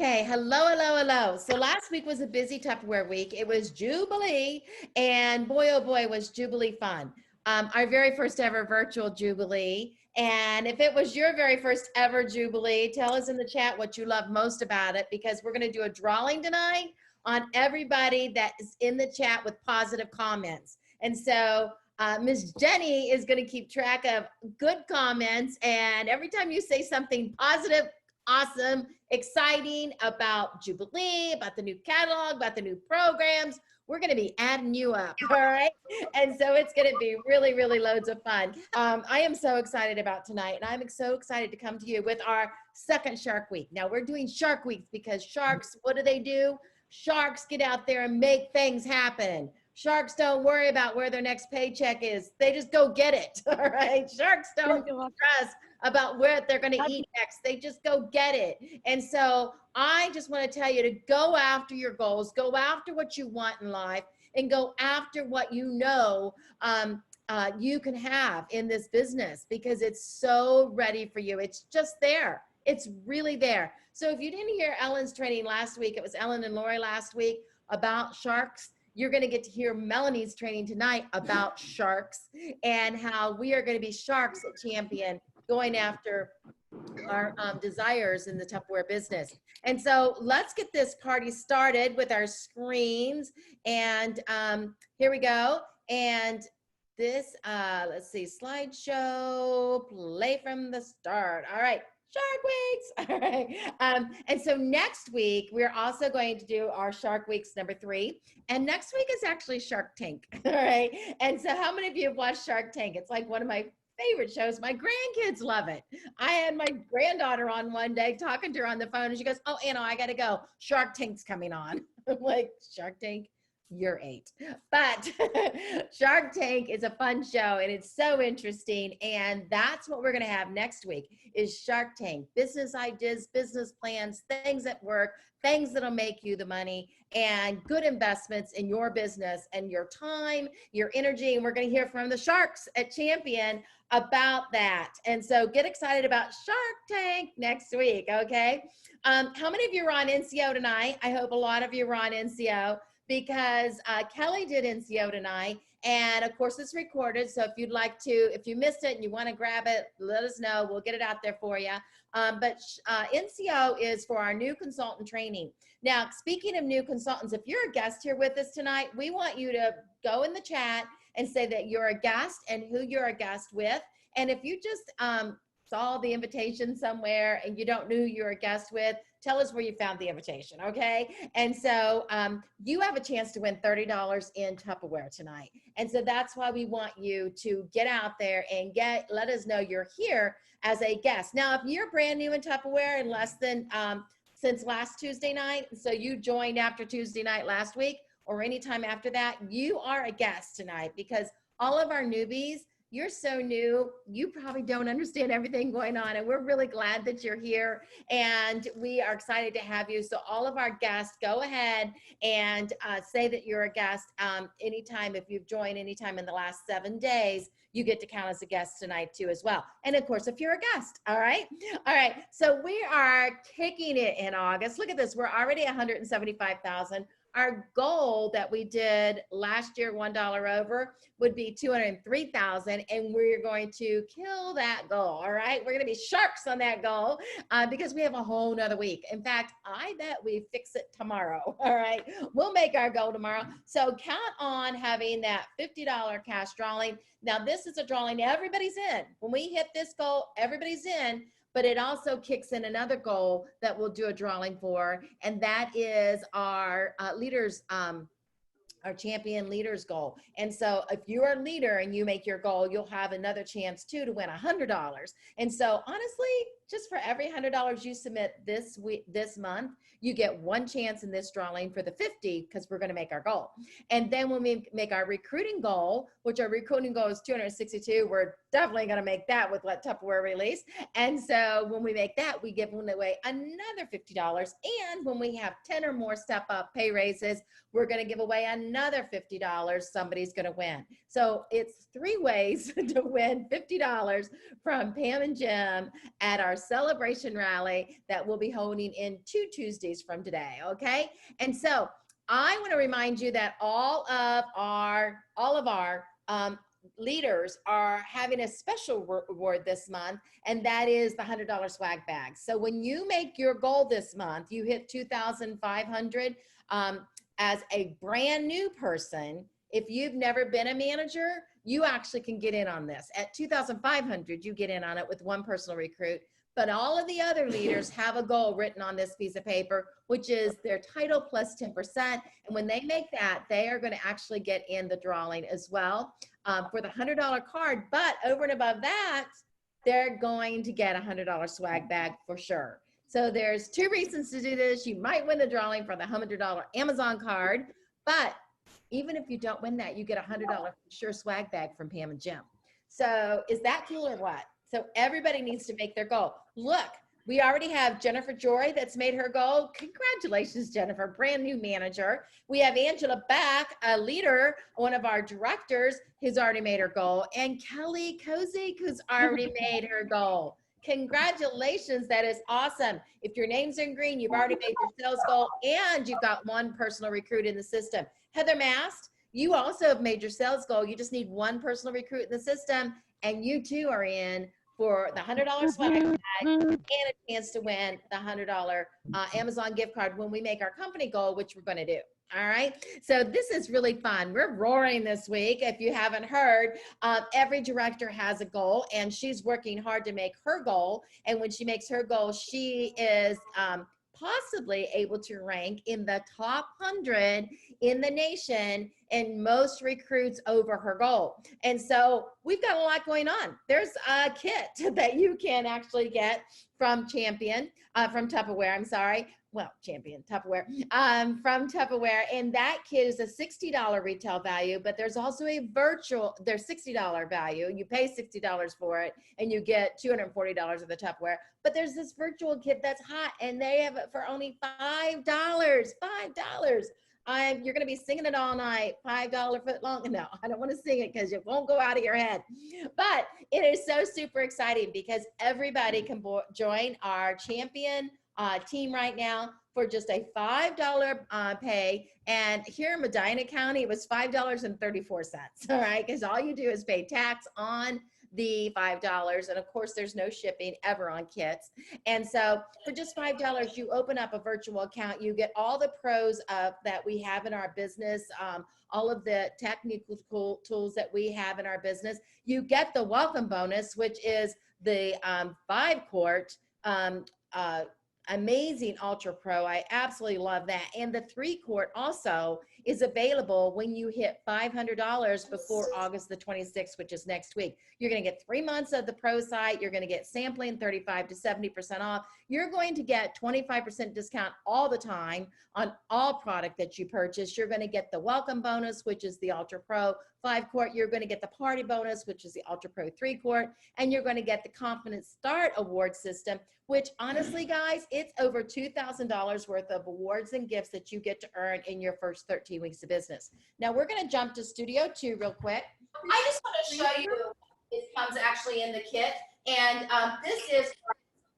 Okay, hello, hello, hello. So last week was a busy Tupperware week. It was Jubilee, and boy, oh boy, was Jubilee fun. Our very first ever virtual Jubilee. And if it was your very first ever Jubilee, tell us in the chat what you love most about it, because we're going to do a drawing tonight on everybody that is in the chat with positive comments. And so Miss Jenny is going to keep track of good comments. And every time you say something positive, awesome, exciting about Jubilee, about the new catalog, about the new programs, we're going to be adding you up. All right. And so it's going to be really, really loads of fun. I am so excited about tonight, and I'm so excited to come to you with our second Shark Week. Now we're doing Shark Weeks because sharks, what do? Sharks get out there and make things happen. Sharks don't worry about where their next paycheck is. They just go get it. All right. Sharks don't stress about where they're going to eat next. They just go get it. And so I just want to tell you to go after your goals, go after what you want in life, and go after what you know you can have in this business, because it's so ready for you. It's just there. It's really there. So if you didn't hear Ellen's training last week, it was Ellen and Lori last week about sharks. You're going to get to hear Melanie's training tonight about sharks and how we are going to be sharks at Champion, going after our desires in the Tupperware business. And so let's get this party started with our screens. And here we go. And this, let's see, slideshow, play from the start. All right. Shark Weeks. All right. And so next week, we're also going to do our Shark Weeks #3. And next week is actually Shark Tank. All right. And so how many of you have watched Shark Tank? It's like one of my favorite shows. My grandkids love it. I had my granddaughter on one day talking to her on the phone, and she goes, "Oh, Anna, I got to go. Shark Tank's coming on." I'm like, Shark Tank? You're 8. But Shark Tank is a fun show, and it's so interesting. And that's what we're going to have next week is Shark Tank. Business ideas, business plans, things that work, things that'll make you the money, and good investments in your business and your time, your energy. And we're going to hear from the sharks at Champion about that. And so get excited about Shark Tank next week, okay? How many of you are on NCO tonight? I hope a lot of you are on NCO, because Kelly did NCO tonight. And of course it's recorded. So if you'd like to, if you missed it and you want to grab it, let us know. We'll get it out there for you. But NCO is for our new consultant training. Now, speaking of new consultants, if you're a guest here with us tonight, we want you to go in the chat and say that you're a guest and who you're a guest with. And if you just saw the invitation somewhere and you don't know who you're a guest with, tell us where you found the invitation, okay? And so you have a chance to win $30 in Tupperware tonight. And so that's why we want you to get out there and let us know you're here as a guest. Now, if you're brand new in Tupperware and less than, since last Tuesday night, so you joined after Tuesday night last week or anytime after that, you are a guest tonight, because all of our newbies, you're so new, you probably don't understand everything going on, and we're really glad that you're here, and we are excited to have you. So all of our guests, go ahead and say that you're a guest anytime. If you've joined anytime in the last 7 days, you get to count as a guest tonight too as well. And of course, if you're a guest, all right? All right, so we are kicking it in August. Look at this, we're already 175,000. Our goal that we did last year, $1 over, would be 203,000, and we're going to kill that goal. All right, we're going to be sharks on that goal because we have a whole nother week. In fact, I bet we fix it tomorrow. All right, we'll make our goal tomorrow. So count on having that $50 cash drawing. Now, this is a drawing everybody's in. When we hit this goal, everybody's in. But it also kicks in another goal that we'll do a drawing for, and that is our leaders, our champion leaders goal. And so if you're a leader and you make your goal, you'll have another chance too to win $100. And so honestly, just for every $100 you submit this month, you get one chance in this drawing for the 50, because we're going to make our goal. And then when we make our recruiting goal, which our recruiting goal is 262, we're definitely going to make that with what Tupperware release. And so when we make that, we give away another $50. And when we have 10 or more step up pay raises, we're going to give away another $50. Somebody's going to win. So it's 3 ways to win $50 from Pam and Jim at our celebration rally that we'll be holding in 2 Tuesdays from today, okay? And so I want to remind you that all of our leaders are having a special reward this month, and that is the $100 swag bag. So when you make your goal this month, you hit 2,500 as a brand new person. If you've never been a manager, you actually can get in on this. At 2,500, you get in on it with one personal recruit. But all of the other leaders have a goal written on this piece of paper, which is their title plus 10%. And when they make that, they are going to actually get in the drawing as well for the $100 card. But over and above that, they're going to get a $100 swag bag for sure. So there's 2 reasons to do this. You might win the drawing for the $100 Amazon card, but even if you don't win that, you get a $100 for sure swag bag from Pam and Jim. So is that cool or what? So everybody needs to make their goal. Look, we already have Jennifer Joy that's made her goal. Congratulations, Jennifer, brand new manager. We have Angela Beck, a leader, one of our directors, who's already made her goal, and Kelly Kozich, who's already made her goal. Congratulations, that is awesome. If your name's in green, you've already made your sales goal and you've got one personal recruit in the system. Heather Mast, you also have made your sales goal. You just need one personal recruit in the system, and you too are in for the $100 swag bag and a chance to win the $100 Amazon gift card when we make our company goal, which we're going to do. All right. So this is really fun. We're roaring this week. If you haven't heard, every director has a goal and she's working hard to make her goal. And when she makes her goal, she is possibly able to rank in the top 100 in the nation and most recruits over her goal. And so we've got a lot going on. There's a kit that you can actually get from from Tupperware, I'm sorry. Well, Tupperware, from Tupperware. And that kit is a $60 retail value, but there's also a there's $60 value. You pay $60 for it and you get $240 of the Tupperware. But there's this virtual kit that's hot and they have it for only $5. $5. You're going to be singing it all night, $5 foot long. No, I don't want to sing it because it won't go out of your head. But it is so super exciting because everybody can join our champion team right now for just a $5 pay. And here in Medina County, it was $5.34. All right, because all you do is pay tax on the $5, and of course there's no shipping ever on kits. And so for just $5, you open up a virtual account, you get all the pros that we have in our business, all of the technical tools that we have in our business. You get the welcome bonus, which is the 5-quart amazing Ultra Pro. I absolutely love that. And the 3-quart also is available when you hit $500 before August the 26th, which is next week. You're going to get 3 months of the Pro site. You're going to get sampling 35 to 70% off. You're going to get 25% discount all the time on all product that you purchase. You're going to get the welcome bonus, which is the Ultra Pro 5-quart. You're going to get the party bonus, which is the Ultra Pro 3-quart. And you're going to get the Confident Start award system, which honestly, guys, it's over $2,000 worth of awards and gifts that you get to earn in your first 13 weeks of business. Now we're going to jump to Studio 2 real quick. I just want to show you, it comes actually in the kit. And this is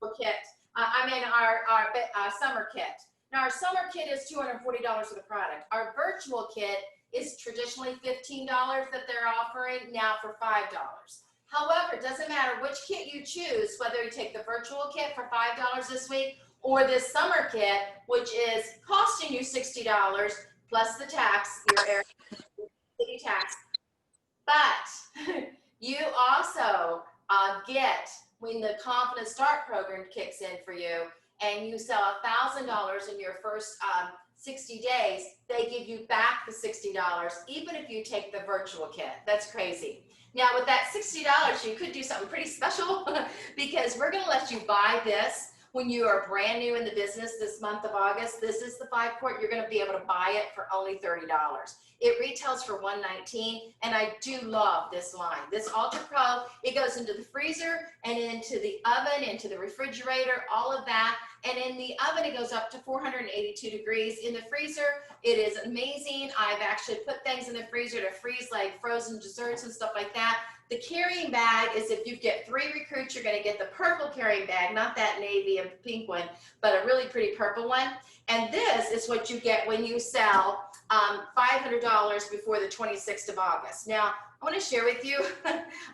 our kit. Our summer kit. Now our summer kit is $240 for the product. Our virtual kit is traditionally $15 that they're offering now for $5. However, it doesn't matter which kit you choose, whether you take the virtual kit for $5 this week or this summer kit, which is costing you $60 plus the tax, your area city tax. But you also get, when the Confident Start program kicks in for you and you sell $1,000 in your first 60 days, they give you back the $60, even if you take the virtual kit. That's crazy. Now with that $60, you could do something pretty special because we're going to let you buy this when you are brand new in the business this month of August. This is the 5-quart. You're going to be able to buy it for only $30. It retails for $119, and I do love this line. This Ultra Pro, it goes into the freezer and into the oven, into the refrigerator, all of that. And in the oven, it goes up to 482 degrees. In the freezer, it is amazing. I've actually put things in the freezer to freeze like frozen desserts and stuff like that. The carrying bag is if you get 3 recruits, you're going to get the purple carrying bag, not that navy and pink one, but a really pretty purple one. And this is what you get when you sell $500 before the 26th of August. Now, I want to share with you,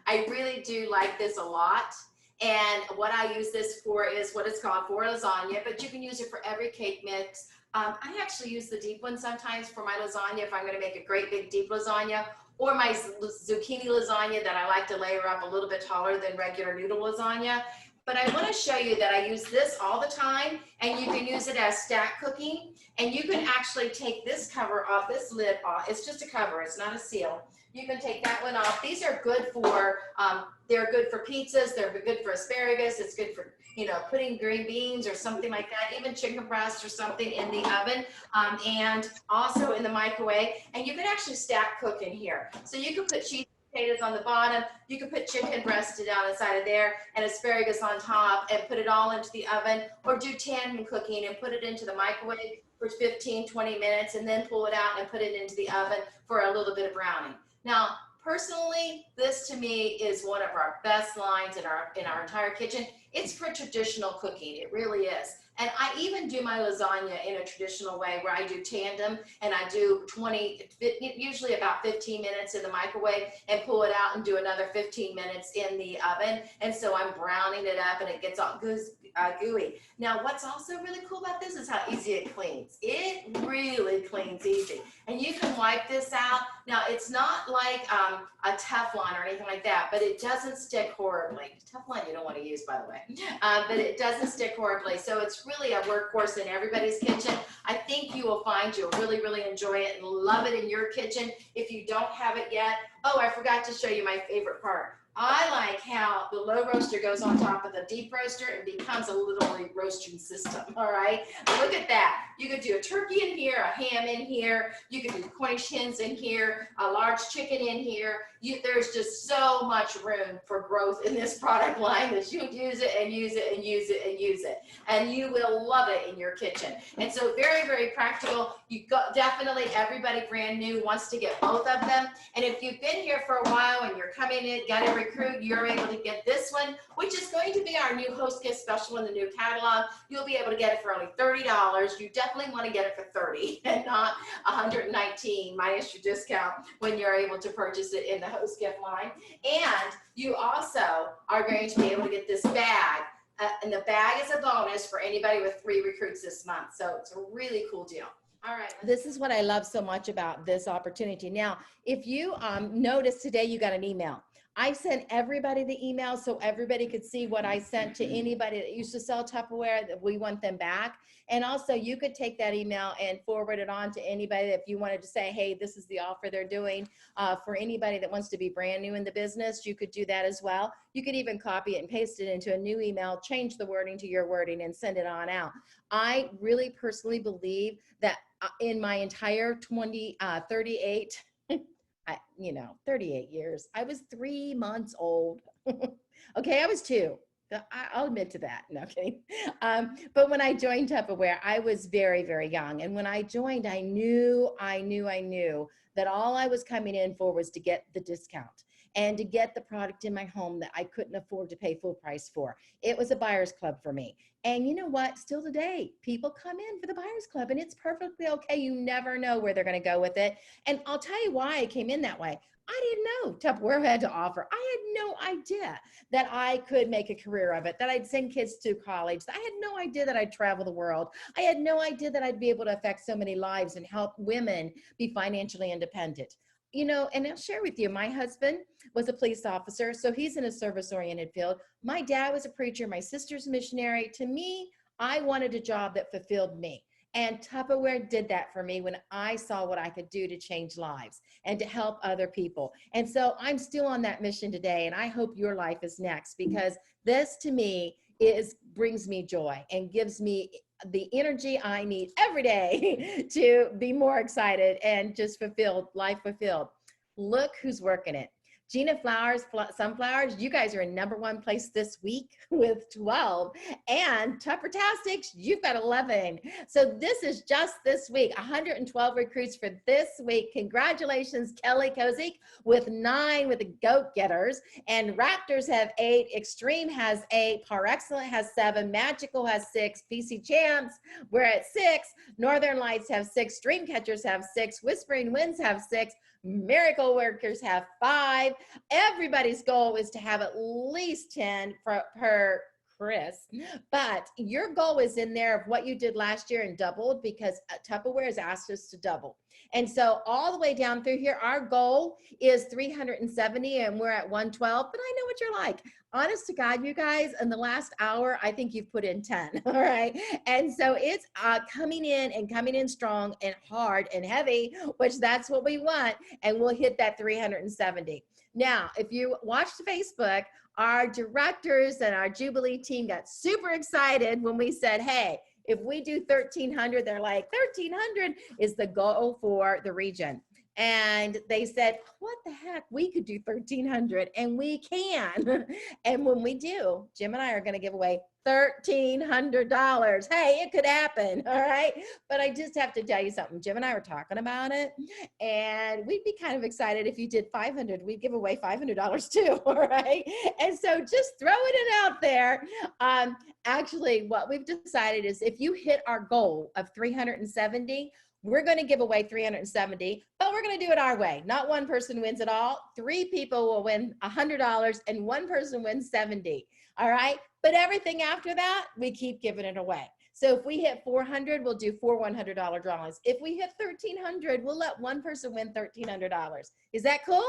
I really do like this a lot. And what I use this for is what it's called for lasagna, but you can use it for every cake mix. I actually use the deep one sometimes for my lasagna if I'm going to make a great big deep lasagna, or my zucchini lasagna that I like to layer up a little bit taller than regular noodle lasagna. But I want to show you that I use this all the time, and you can use it as stack cooking. And you can actually take this cover off, this lid off. It's just a cover, it's not a seal. You can take that one off. These are good for, they're good for pizzas, they're good for asparagus, it's good for, you know, putting green beans or something like that, even chicken breast or something in the oven, and also in the microwave. And you can actually stack cook in here. So you can put cheese potatoes on the bottom, you can put chicken breast down inside of there and asparagus on top and put it all into the oven, or do tandem cooking and put it into the microwave for 15-20 minutes and then pull it out and put it into the oven for a little bit of browning. Now, personally, this to me is one of our best lines in our entire kitchen. It's for traditional cooking, it really is. And I even do my lasagna in a traditional way where I do tandem and I do usually about 15 minutes in the microwave and pull it out and do another 15 minutes in the oven. And so I'm browning it up and it gets all gooey. Now, what's also really cool about this is how easy it cleans. It really cleans easy. And you can wipe this out. Now, it's not like a Teflon or anything like that, but it doesn't stick horribly. Teflon you don't want to use, by the way, but it doesn't stick horribly. So it's really a workhorse in everybody's kitchen. I think you will find you'll really, really enjoy it and love it in your kitchen if you don't have it yet. Oh, I forgot to show you my favorite part. I like how the low roaster goes on top of the deep roaster and becomes a literally roasting system, all right? Look at that. You could do a turkey in here, a ham in here, you could do Cornish hens in here, a large chicken in here. There's just so much room for growth in this product line that you use it and use it and use it and use it. And you will love it in your kitchen. And so very, very practical. Definitely everybody brand new wants to get both of them. And if you've been here for a while and you're coming in, got to recruit, you're able to get this one, which is going to be our new host gift special in the new catalog. You'll be able to get it for only $30. You definitely want to get it for $30 and not $119 minus your discount when you're able to purchase it in the host gift line. And you also are going to be able to get this bag. And the bag is a bonus for anybody with 3 recruits this month. So it's a really cool deal. All right. This is what I love so much about this opportunity. Now, if you notice today, you got an email. I sent everybody the email so everybody could see what I sent to anybody that used to sell Tupperware, that we want them back. And also you could take that email and forward it on to anybody if you wanted to say, hey, this is the offer they're doing for anybody that wants to be brand new in the business. You could do that as well. You could even copy it and paste it into a new email, change the wording to your wording and send it on out. I really personally believe that in my entire 38 38 years. I was 3 months old. Okay, I was 2. I'll admit to that. No kidding. But when I joined Tupperware, I was very, very young. And when I joined, I knew that all I was coming in for was to get the discount and to get the product in my home that I couldn't afford to pay full price for. It was a buyer's club for me. And you know what? Still today, people come in for the buyer's club and it's perfectly okay. You never know where they're going to go with it. And I'll tell you why I came in that way. I didn't know Tupperware had to offer. I had no idea that I could make a career of it, that I'd send kids to college. I had no idea that I'd travel the world. I had no idea that I'd be able to affect so many lives and help women be financially independent. You know, and I'll share with you, my husband was a police officer, so he's in a service-oriented field. My dad was a preacher. My sister's a missionary. To me, I wanted a job that fulfilled me. And Tupperware did that for me when I saw what I could do to change lives and to help other people. And so I'm still on that mission today, and I hope your life is next, because this to me brings me joy and gives me the energy I need every day to be more excited and just fulfilled, life fulfilled. Look who's working it. Gina Flowers, Sunflowers, you guys are in #1 place this week with 12. And Tuppertastics, you've got 11. So this is just this week, 112 recruits for this week. Congratulations, Kelly Kozich with 9 with the Goat Getters. And Raptors have 8, Extreme has 8, Par Excellent has 7, Magical has 6, PC Champs, we're at 6, Northern Lights have 6, Dreamcatchers have 6, Whispering Winds have 6, Miracle Workers have 5. Everybody's goal is to have at least 10 per Chris, but your goal is in there of what you did last year and doubled, because Tupperware has asked us to double. And so all the way down through here, our goal is 370 and we're at 112, but I know what you're like. Honest to God, you guys, in the last hour, I think you've put in 10, all right? And so it's coming in strong and hard and heavy, which that's what we want, and we'll hit that 370. Now, if you watched Facebook, our directors and our Jubilee team got super excited when we said, hey, if we do 1,300, they're like, 1,300 is the goal for the region. And they said, what the heck, we could do 1,300, and we can. And when we do, Jim and I are going to give away $1,300. Hey, it could happen, all right? But I just have to tell you something. Jim and I were talking about it, and we'd be kind of excited if you did 500. We'd give away $500 too, all right? And so just throwing it out there. Actually, what we've decided is if you hit our goal of 370, we're going to give away 370, but we're going to do it our way. Not one person wins it all. 3 people will win $100 and 1 person wins 70. All right. But everything after that, we keep giving it away. So if we hit 400, we'll do 4 $100 drawings. If we hit 1,300, we'll let 1 person win $1,300. Is that cool?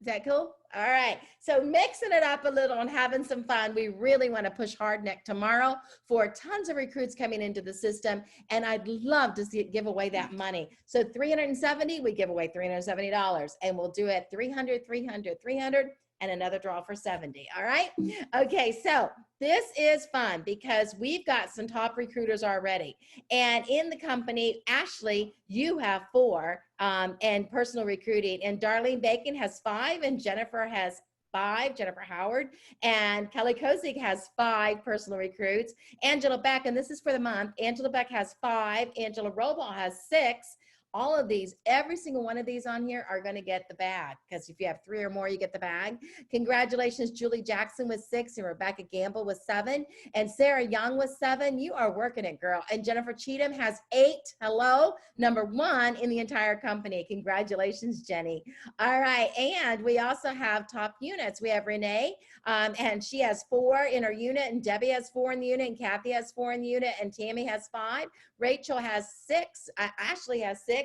Is that cool? All right. So mixing it up a little and having some fun. We really want to push hard next tomorrow for tons of recruits coming into the system. And I'd love to see it give away that money. So 370, we give away $370, and we'll do it 300, 300, 300, and another draw for 70. All right. Okay. So this is fun because we've got some top recruiters already. And in the company, Ashley, you have 4 and personal recruiting, and Darlene Bacon has 5, and Jennifer has 5, Jennifer Howard, and Kelly Kozich has 5 personal recruits. Angela Beck, and this is for the month, Angela Beck has 5, Angela Robal has 6. All of these, every single one of these on here are going to get the bag, because if you have 3 or more, you get the bag. Congratulations, Julie Jackson with 6, and Rebecca Gamble with 7, and Sarah Young with 7. You are working it, girl. And Jennifer Cheatham has 8. Hello, #1 in the entire company. Congratulations, Jenny. All right, and we also have top units. We have Renee, and she has 4 in her unit, and Debbie has 4 in the unit, and Kathy has 4 in the unit, and Tammy has 5. Rachel has 6. Ashley has 6.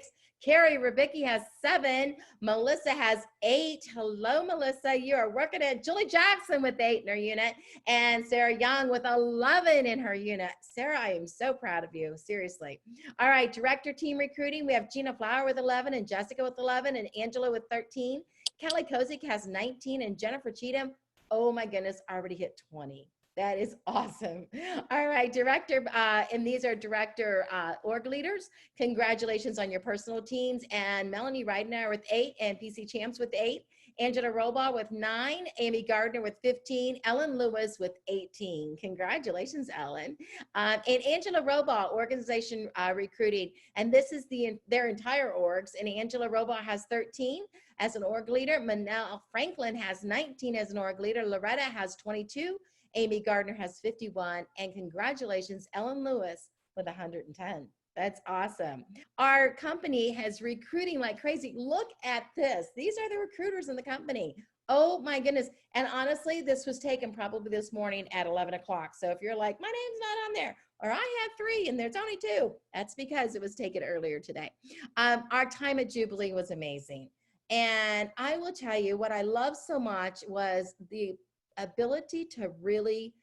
Carrie Rebicki has 7. Melissa has 8. Hello, Melissa. You are working it. Julie Jackson with 8 in her unit, and Sarah Young with 11 in her unit. Sarah, I am so proud of you. Seriously. All right, director team recruiting. We have Gina Flower with 11, and Jessica with 11, and Angela with 13. Kelly Kozich has 19, and Jennifer Cheatham, oh my goodness, already hit 20. That is awesome. All right, director, and these are director org leaders. Congratulations on your personal teams. And Melanie Ridenour with 8, and PC Champs with 8. Angela Robaugh with 9, Amy Gardner with 15, Ellen Lewis with 18. Congratulations, Ellen. And Angela Robaugh, organization recruiting. And this is their entire orgs. And Angela Robaugh has 13 as an org leader. Manel Franklin has 19 as an org leader. Loretta has 22. Amy Gardner has 51, and congratulations, Ellen Lewis with 110. That's awesome. Our company has recruiting like crazy. Look at this. These are the recruiters in the company. Oh my goodness. And honestly, this was taken probably this morning at 11 o'clock. So if you're like, my name's not on there, or I have 3 and there's only 2, that's because it was taken earlier today. Our time at Jubilee was amazing. And I will tell you what I loved so much was the ability to really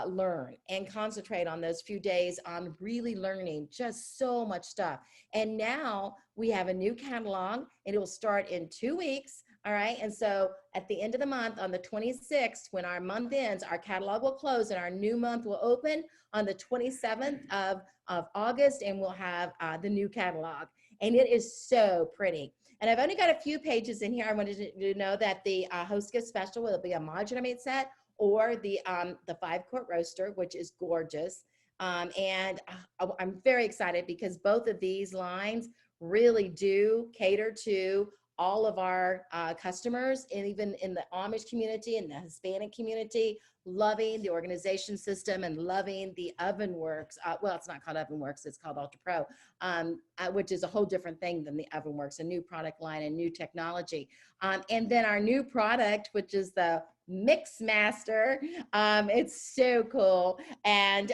learn and concentrate on those few days on really learning just so much stuff. And now we have a new catalog, and it will start in 2 weeks. All right. And so at the end of the month, on the 26th, when our month ends, our catalog will close and our new month will open on the 27th of August, and we'll have the new catalog. And it is so pretty. And I've only got a few pages in here. I wanted to know that the host gift special will be a modular made set or the 5-quart roaster, which is gorgeous. And I'm very excited because both of these lines really do cater to all of our customers, and even in the Amish community and the Hispanic community, loving the organization system and loving the Oven Works. Well, it's not called Oven Works, it's called Ultra Pro, which is a whole different thing than the Oven Works, a new product line and new technology. And then our new product, which is the Mix Master. It's so cool. And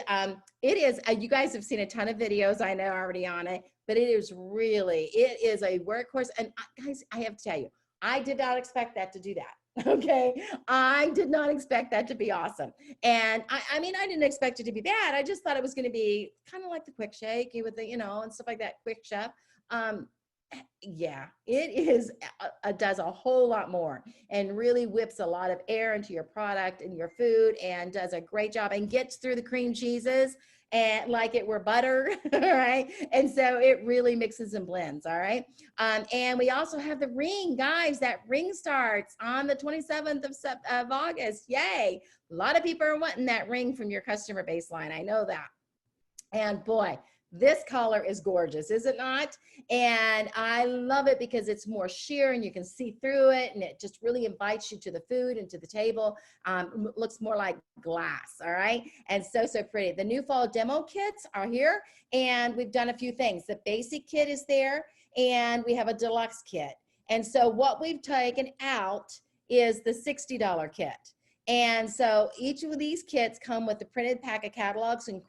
it is, you guys have seen a ton of videos, I know, already on it, but it is a workhorse. And guys, I have to tell you, I did not expect that to do that. Okay. I did not expect that to be awesome. And I mean, I didn't expect it to be bad. I just thought it was going to be kind of like the Quick Shake with the, and stuff like that, Quick Chef. Yeah, it is, does a whole lot more and really whips a lot of air into your product and your food and does a great job and gets through the cream cheeses and like it were butter, all right? And so it really mixes and blends, all right? And we also have the ring, guys. That ring starts on the 27th of August. Yay. A lot of people are wanting that ring from your customer baseline. I know that. And boy, this color is gorgeous, is it not? And I love it because it's more sheer and you can see through it, and it just really invites you to the food and to the table. Looks more like glass, all right? And so pretty. The new fall demo kits are here, and we've done a few things. The basic kit is there, and we have a deluxe kit. And so what we've taken out is the $60 kit. And so each of these kits come with a printed pack of catalogs and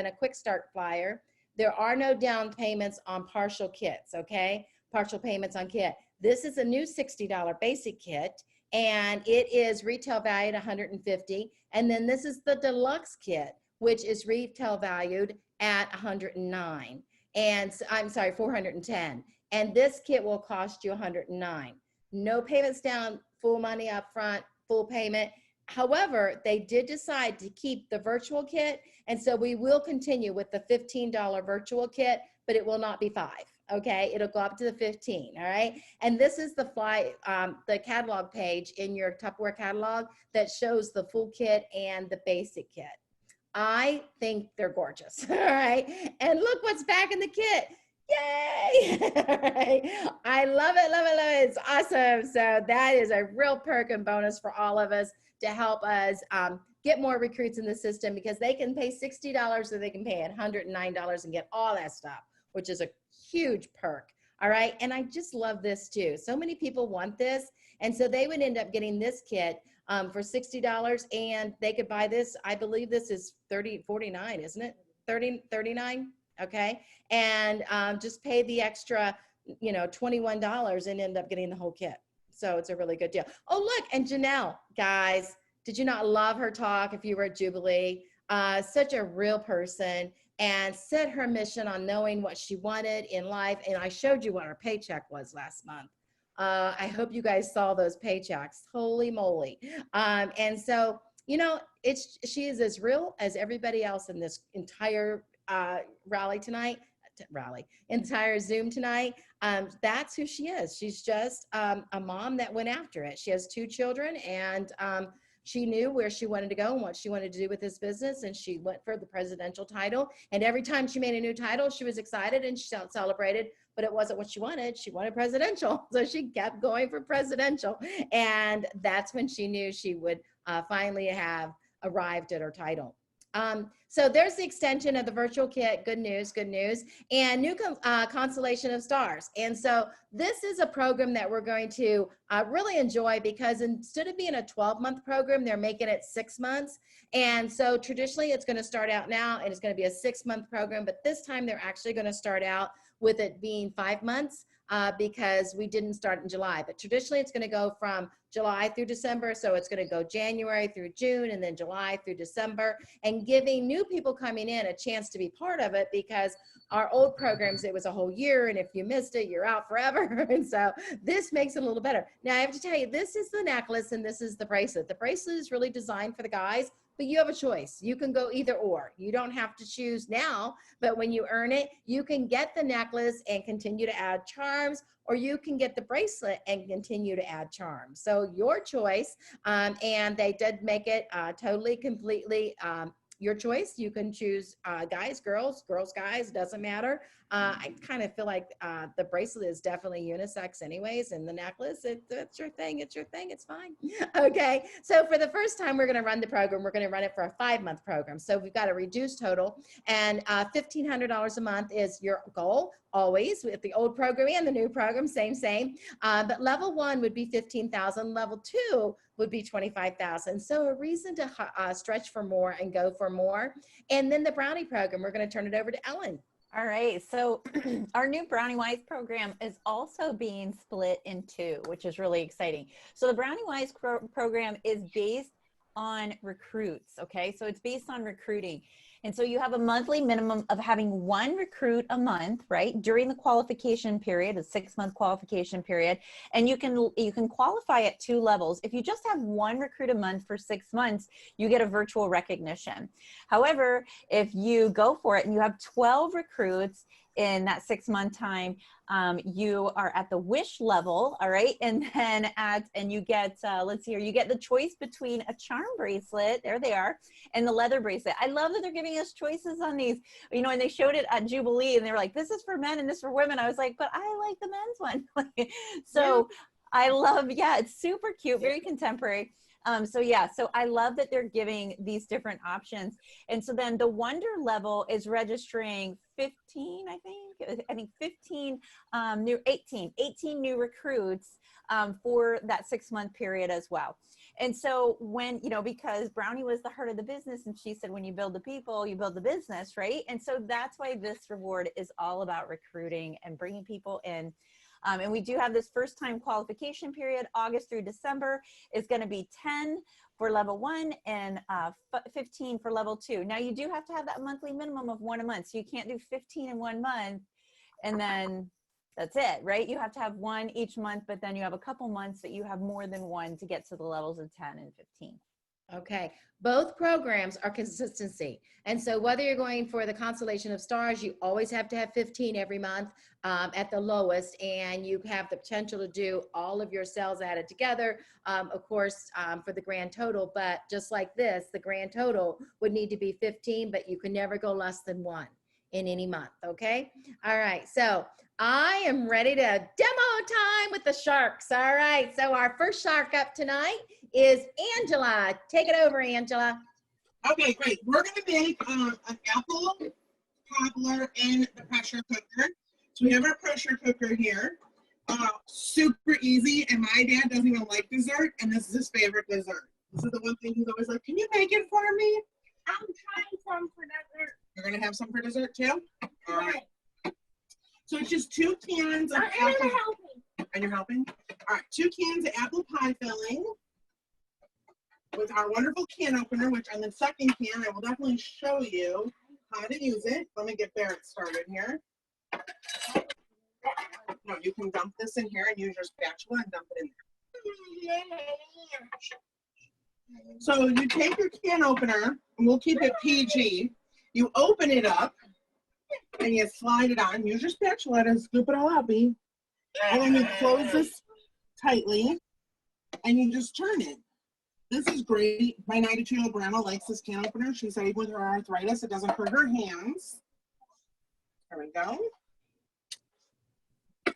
a quick start flyer. There are no down payments on partial kits, okay? Partial payments on kit. This is a new $60 basic kit, and it is retail valued $150. And then this is the deluxe kit, which is retail valued at $109. And I'm sorry, $410. And this kit will cost you $109. No payments down, full money up front, full payment. However, they did decide to keep the virtual kit, and so we will continue with the $15 virtual kit, but it will not be $5, okay? It'll go up to the $15, all right? And this is the catalog page in your Tupperware catalog that shows the full kit and the basic kit. I think they're gorgeous, all right? And look what's back in the kit. Yay! I love it, love it, love it. It's awesome. So that is a real perk and bonus for all of us to help us get more recruits in the system, because they can pay $60 or they can pay $109 and get all that stuff, which is a huge perk. All right. And I just love this too. So many people want this. And so they would end up getting this kit for $60, and they could buy this. I believe this is $49, isn't it? $39. Okay. And just pay the extra, $21 and end up getting the whole kit. So it's a really good deal. Oh, look, and Janelle, guys, did you not love her talk if you were at Jubilee? Such a real person, and set her mission on knowing what she wanted in life. And I showed you what her paycheck was last month. I hope you guys saw those paychecks. Holy moly. And so, she is as real as everybody else in this entire entire Zoom tonight. That's who she is. She's just a mom that went after it. She has 2 children, and she knew where she wanted to go and what she wanted to do with this business, and she went for the presidential title. And every time she made a new title, she was excited and she celebrated, but it wasn't what she wanted. She wanted presidential. So she kept going for presidential. And that's when she knew she would finally have arrived at her title. So there's the extension of the virtual kit. Good news, good news. And new constellation of stars. And so this is a program that we're going to really enjoy, because instead of being a 12-month program, they're making it 6 months. And so traditionally it's going to start out now, and it's going to be a 6-month program, but this time they're actually going to start out with it being 5 months. Because we didn't start in July, but traditionally it's going to go from July through December. So it's going to go January through June, and then July through December, and giving new people coming in a chance to be part of it, because our old programs, it was a whole year, and if you missed it, you're out forever. And so this makes it a little better. Now I have to tell you, this is the necklace and this is the bracelet. The bracelet is really designed for the guys, but you have a choice. You can go either or. You don't have to choose now, but when you earn it, you can get the necklace and continue to add charms, or you can get the bracelet and continue to add charms. So your choice. And they did make it totally, completely your choice. You can choose guys, girls, guys, doesn't matter. I kind of feel like the bracelet is definitely unisex anyways, and the necklace, it's your thing, it's fine. Okay, so for the first time we're gonna run the program, we're gonna run it for a 5-month program. So we've got a reduced total, and $1,500 a month is your goal, always, with the old program and the new program, same. But level 1 would be 15,000, level 2 would be 25,000. So a reason to stretch for more and go for more. And then the brownie program, we're going to turn it over to Ellen. All right, so our new Brownie Wise program is also being split in 2, which is really exciting. So the Brownie Wise program is based on recruits, okay? So it's based on recruiting. And so you have a monthly minimum of having 1 recruit a month, right? During the qualification period, a 6-month qualification period. And you can qualify at 2 levels. If you just have 1 recruit a month for 6 months, you get a virtual recognition. However, if you go for it and you have 12 recruits in that 6-month time, you are at the wish level, all right? And then you get, let's see here, you get the choice between a charm bracelet, there they are, and the leather bracelet. I love that they're giving us choices on these, you know, and they showed it at Jubilee and they were like, this is for men and this for women. I was like, but I like the men's one. So yeah. I love, yeah, it's super cute, very contemporary. So yeah, so I love that they're giving these different options. And so then the Wonder level is registering 15, I think 15 18 new recruits for that 6-month period as well. And so when, you know, because Brownie was the heart of the business, and she said, when you build the people, you build the business, right? And so that's why this reward is all about recruiting and bringing people in. And we do have this first time qualification period, August through December is going to be 10 for level 1 and 15 for level 2. Now you do have to have that monthly minimum of 1 a month. So you can't do 15 in 1 month and then that's it, right? You have to have 1 each month, but then you have a couple months that you have more than 1 to get to the levels of 10 and 15. Okay, both programs are consistency. And so whether you're going for the constellation of stars, you always have to have 15 every month at the lowest, and you have the potential to do all of your cells added together, of course, for the grand total. But just like this, the grand total would need to be 15, but you can never go less than 1 in any month, okay? All right, so I am ready to demo time with the sharks. All right, so our first shark up tonight is Angela. Take it over, Angela. Okay, great. We're going to make an apple cobbler in the pressure cooker. So we have our pressure cooker here. Super easy, and my dad doesn't even like dessert, and this is his favorite dessert. This is the one thing he's always like, can you make it for me? I'm trying some for dessert. You're going to have some for dessert too? All right. So it's just 2 cans of apple. Helping. And you're helping? All right, 2 cans of apple pie filling with our wonderful can opener, which on the second can, I will definitely show you how to use it. Let me get Barrett started here. No, you can dump this in here and use your spatula and dump it in there. So you take your can opener, and we'll keep it PG. You open it up, and you slide it on. Use your spatula to scoop it all out, B. And then you close this tightly, and you just turn it. This is great. My 92-year-old grandma likes this can opener. She said even with her arthritis, it doesn't hurt her hands. There we go. And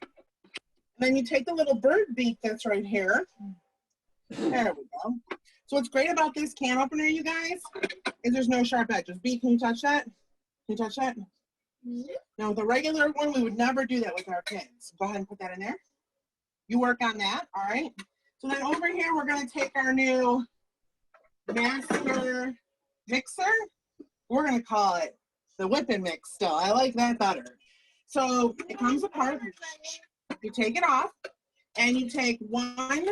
then you take the little bird beak that's right here. There we go. So what's great about this can opener, you guys, is there's no sharp edges. B, can you touch that? Can you touch that? Now, with a regular one, we would never do that with our kids. Go ahead and put that in there. You work on that, all right? So then over here, we're going to take our new master mixer. We're going to call it the whip and mix still. I like that better. So it comes apart. You take it off, and you take 1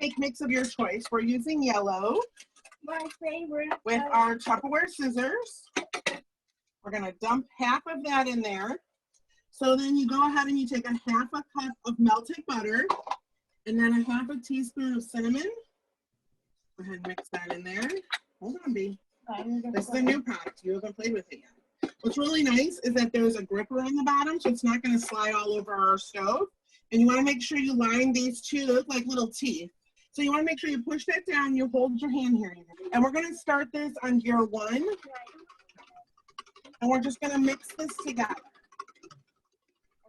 cake mix of your choice. We're using yellow. My favorite. With our Tupperware scissors. We're going to dump half of that in there. So then you go ahead and you take a half a cup of melted butter and then a half a teaspoon of cinnamon. Go ahead and mix that in there. Hold on, B. This is a new product. You haven't played with it yet. What's really nice is that there's a gripper on the bottom, so it's not going to slide all over our stove. And you want to make sure you line these two. They look like little teeth. So you want to make sure you push that down. You hold your hand here. And we're going to start this on gear 1. And we're just going to mix this together.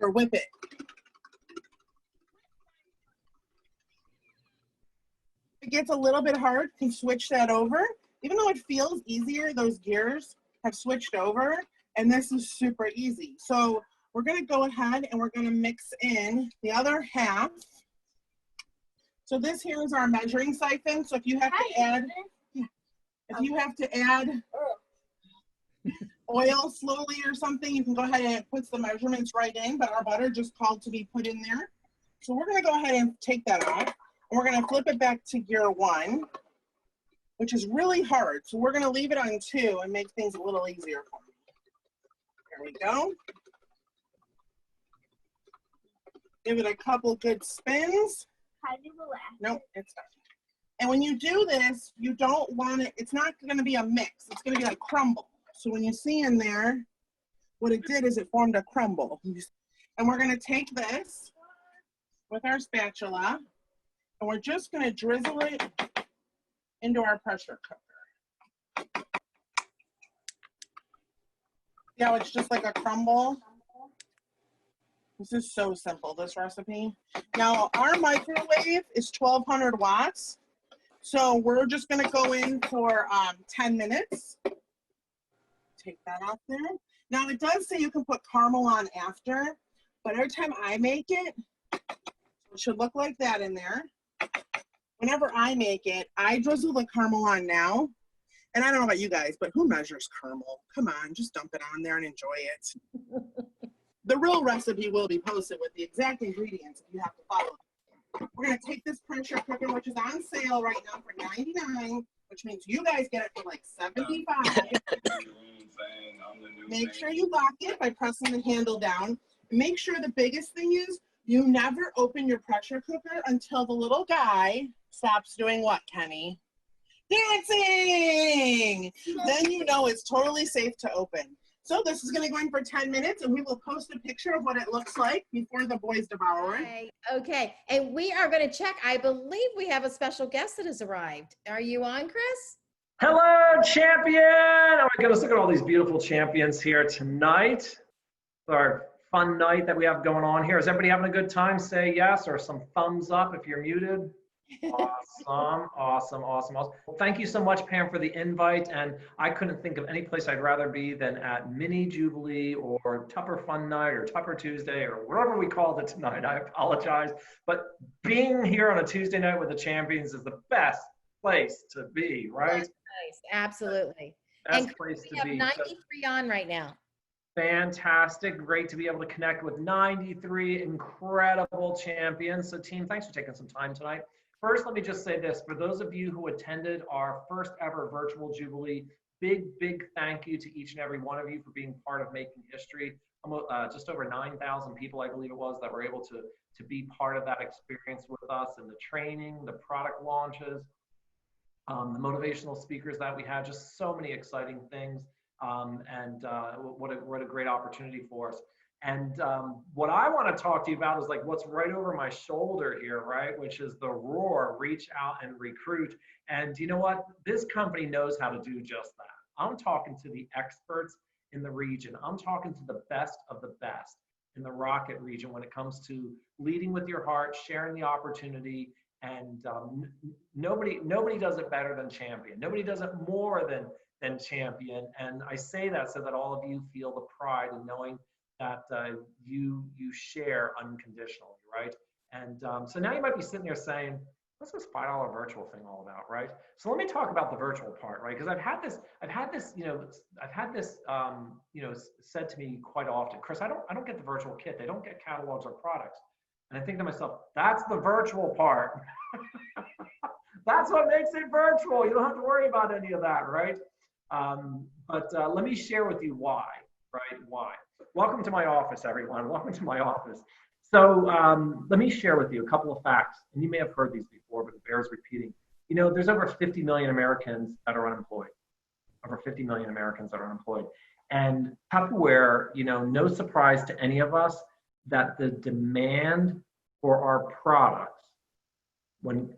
Or whip it. If it gets a little bit hard, you can switch that over. Even though it feels easier, those gears have switched over. And this is super easy. So we're going to go ahead and we're going to mix in the other half. So this here is our measuring siphon. So if you have to add, oil slowly or something, you can go ahead and it puts the measurements right in, but our butter just called to be put in there. So we're going to go ahead and take that off. And we're going to flip it back to gear 1, which is really hard. So we're going to leave it on 2 and make things a little easier for me. There we go. Give it a couple good spins. Nope, it's not. And when you do this, you don't want it, it's not going to be a mix. It's going to be a crumble. So when you see in there, what it did is it formed a crumble. And we're going to take this with our spatula, and we're just going to drizzle it into our pressure cooker. See how it's just like a crumble? This is so simple, this recipe. Now, our microwave is 1200 watts. So we're just gonna go in for 10 minutes. Take that off there. Now, it does say you can put caramel on after, but every time I make it, it should look like that in there. Whenever I make it, I drizzle the caramel on now. And I don't know about you guys, but who measures caramel? Come on, just dump it on there and enjoy it. The real recipe will be posted with the exact ingredients if you have to follow. We're going to take this pressure cooker, which is on sale right now for $99, which means you guys get it for like $75. Make sure you lock it by pressing the handle down. Make sure the biggest thing is you never open your pressure cooker until the little guy stops doing what, Kenny? Dancing! Then you know it's totally safe to open. So this is going to go in for 10 minutes, and we will post a picture of what it looks like before the boys devour it. Okay, and we are going to check. I believe we have a special guest that has arrived. Are you on, Chris? Hello, champion! Oh my goodness, look at all these beautiful champions here tonight. It's our fun night that we have going on here. Is everybody having a good time? Say yes, or some thumbs up if you're muted. Awesome. Well, thank you so much, Pam, for the invite. And I couldn't think of any place I'd rather be than at Mini Jubilee or Tupper Fun Night or Tupper Tuesday or whatever we called it tonight. I apologize. But being here on a Tuesday night with the champions is the best place to be, right? That's nice. Absolutely. Best And place we to have be. 93 on right now. Fantastic. Great to be able to connect with 93 incredible champions. So team, thanks for taking some time tonight. First, let me just say this. For those of you who attended our first ever virtual Jubilee, big thank you to each and every one of you for being part of making history. Just over 9,000 people, I believe it was, that were able to be part of that experience with us, and the training, the product launches, the motivational speakers that we had, just so many exciting things. What a great opportunity for us. And what I want to talk to you about is like what's right over my shoulder here, right? Which is the ROAR, reach out and recruit. And you know what? This company knows how to do just that. I'm talking to the experts in the region. I'm talking to the best of the best in the Rocket region when it comes to leading with your heart, sharing the opportunity. And nobody does it better than Champion. Nobody does it more than Champion. And I say that so that all of you feel the pride in knowing that you share unconditionally, right? And so now you might be sitting there saying, what's this $5 virtual thing all about, right? So let me talk about the virtual part, right? Because I've had this said to me quite often, Chris, I don't get the virtual kit. They don't get catalogs or products. And I think to myself, that's the virtual part. That's what makes it virtual. You don't have to worry about any of that, right? But let me share with you why, right? Why? Welcome to my office, everyone. Welcome to my office. So let me share with you a couple of facts, and you may have heard these before, but it bears repeating. You know, there's over 50 million Americans that are unemployed. Over 50 million Americans that are unemployed. And Tupperware, you know, no surprise to any of us that the demand for our products,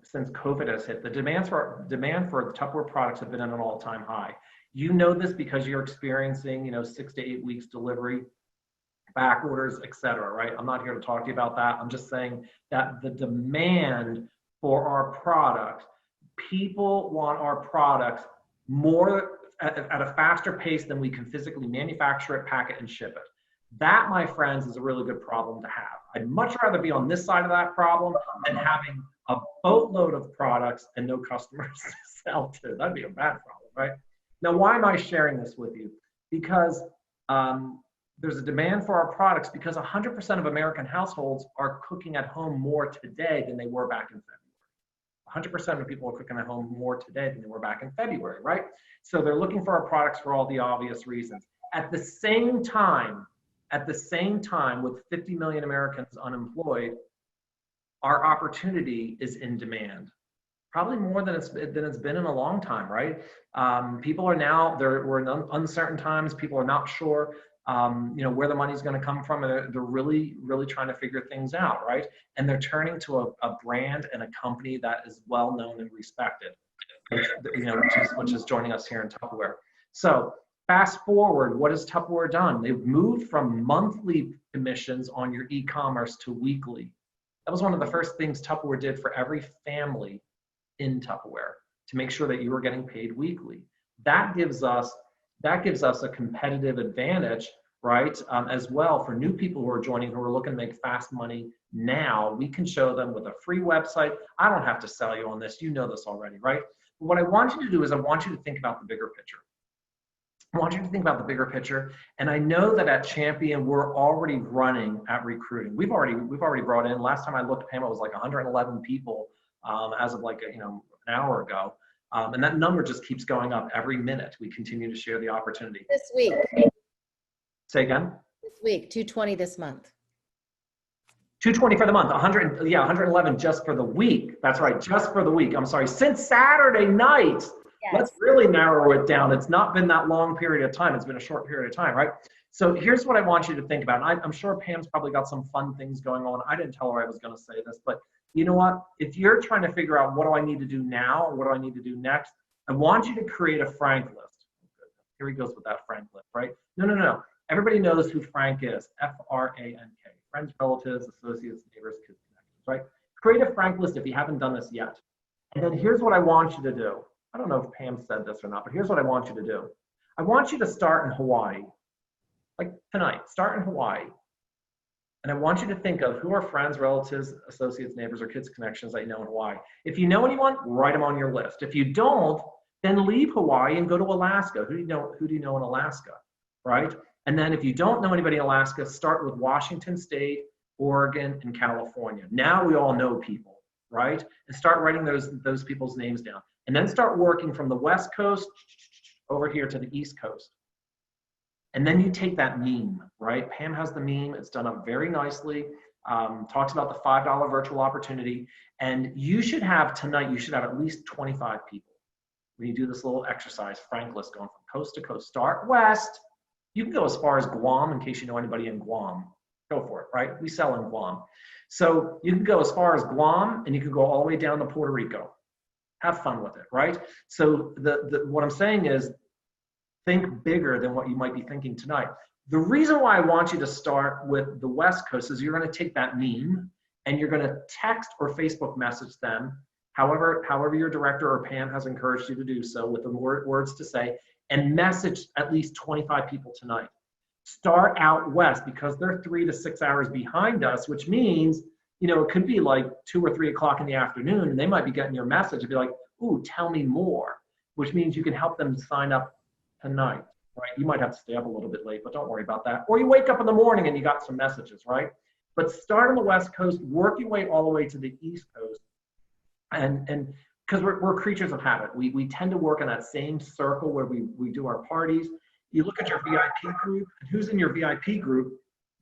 since COVID has hit, the demand for the Tupperware products have been at an all-time high. You know this because you're experiencing, you know, 6 to 8 weeks delivery, back orders, et cetera, right? I'm not here to talk to you about that. I'm just saying that the demand for our products, people want our products more at a faster pace than we can physically manufacture it, pack it, and ship it. That, my friends, is a really good problem to have. I'd much rather be on this side of that problem than having a boatload of products and no customers to sell to. That'd be a bad problem, right? Now, why am I sharing this with you? Because there's a demand for our products because 100% of American households are cooking at home more today than they were back in February. 100% of people are cooking at home more today than they were back in February, right? So they're looking for our products for all the obvious reasons. At the same time, with 50 million Americans unemployed, our opportunity is in demand. Probably more than it's been in a long time, right? People are now, we're in uncertain times. People are not sure, you know, where the money's going to come from. And they're really, really trying to figure things out, right? And they're turning to a brand and a company that is well known and respected, you know, which is joining us here in Tupperware. So fast forward, what has Tupperware done? They've moved from monthly commissions on your e-commerce to weekly. That was one of the first things Tupperware did for every family in Tupperware, to make sure that you were getting paid weekly. That gives us a competitive advantage, right? As well, for new people who are joining, who are looking to make fast money now. We can show them with a free website. I don't have to sell you on this. You know this already, right? But what I want you to do is I want you to think about the bigger picture. I want you to think about the bigger picture. And I know that at Champion, we're already running at recruiting. We've already brought in, last time I looked, Pam, it was like 111 people as of like an hour ago. And that number just keeps going up every minute. We continue to share the opportunity. This week. Say again? This week, 220 this month. 220 for the month, 111 just for the week. That's right, just for the week. I'm sorry, since Saturday night. Yes. Let's really narrow it down. It's not been that long period of time. It's been a short period of time, right? So here's what I want you to think about. And I'm sure Pam's probably got some fun things going on. I didn't tell her I was going to say this, but you know what? If you're trying to figure out what do I need to do now, or what do I need to do next, I want you to create a Frank list. Here he goes with that Frank list, right? No. Everybody knows who Frank is. F-R-A-N-K. Friends, relatives, associates, neighbors, kids, connections, right? Create a Frank list if you haven't done this yet. And then here's what I want you to do. I don't know if Pam said this or not, but here's what I want you to do. I want you to start in Hawaii. Like tonight, start in Hawaii. And I want you to think of who are friends, relatives, associates, neighbors, or kids connections that you know in Hawaii. If you know anyone, write them on your list. If you don't, then leave Hawaii and go to Alaska. Who do you know in Alaska, right? And then if you don't know anybody in Alaska, start with Washington State, Oregon, and California. Now we all know people, right? And start writing those people's names down. And then start working from the West Coast over here to the East Coast. And then you take that meme, right? Pam has the meme. It's done up very nicely. Talks about the $5 virtual opportunity. And you should have tonight, you should have at least 25 people. When you do this little exercise, Frank list, going from coast to coast. Start west. You can go as far as Guam in case you know anybody in Guam. Go for it, right? We sell in Guam. So you can go as far as Guam and you can go all the way down to Puerto Rico. Have fun with it, right? So what I'm saying is, think bigger than what you might be thinking tonight. The reason why I want you to start with the West Coast is you're going to take that meme and you're going to text or Facebook message them, however your director or Pam has encouraged you to do so, with the words to say, and message at least 25 people tonight. Start out west because they're 3 to 6 hours behind us, which means, you know, it could be like 2 or 3 o'clock in the afternoon and they might be getting your message and be like, ooh, tell me more, which means you can help them sign up tonight, right? You might have to stay up a little bit late, but don't worry about that. Or you wake up in the morning and you got some messages, right? But start on the West Coast, work your way all the way to the East Coast. And because we're creatures of habit. We tend to work in that same circle where we do our parties. You look at your VIP group, and who's in your VIP group?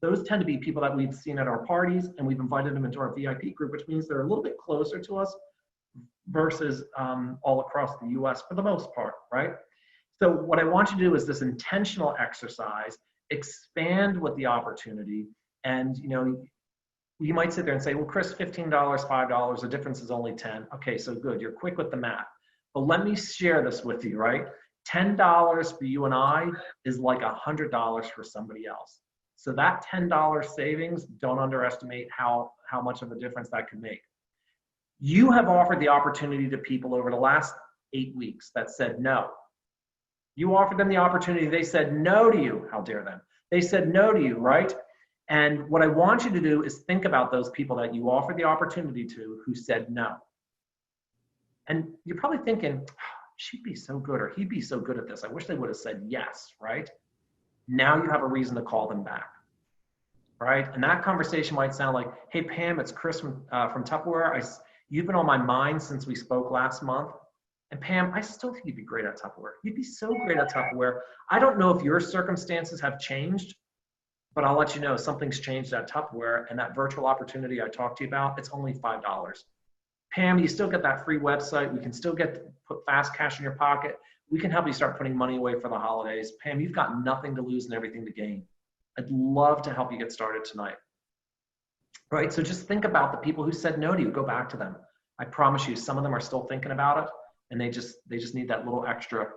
Those tend to be people that we've seen at our parties and we've invited them into our VIP group, which means they're a little bit closer to us versus all across the US for the most part, right? So what I want you to do is this intentional exercise, expand with the opportunity. And you might sit there and say, well, Chris, $15, $5, the difference is only 10. Okay, so good, you're quick with the math. But let me share this with you, right? $10 for you and I is like $100 for somebody else. So that $10 savings, don't underestimate how much of a difference that could make. You have offered the opportunity to people over the last 8 weeks that said no. You offered them the opportunity. They said no to you. How dare them? They said no to you, right? And what I want you to do is think about those people that you offered the opportunity to who said no. And you're probably thinking, oh, she'd be so good or he'd be so good at this. I wish they would have said yes, right? Now you have a reason to call them back, right? And that conversation might sound like, hey, Pam, it's Chris from Tupperware. You've been on my mind since we spoke last month. And Pam, I still think you'd be great at Tupperware. You'd be so great at Tupperware. I don't know if your circumstances have changed, but I'll let you know something's changed at Tupperware, and that virtual opportunity I talked to you about, it's only $5. Pam, you still get that free website. We can still put fast cash in your pocket. We can help you start putting money away for the holidays. Pam, you've got nothing to lose and everything to gain. I'd love to help you get started tonight. Right, so just think about the people who said no to you. Go back to them. I promise you, some of them are still thinking about it, and they just need that little extra,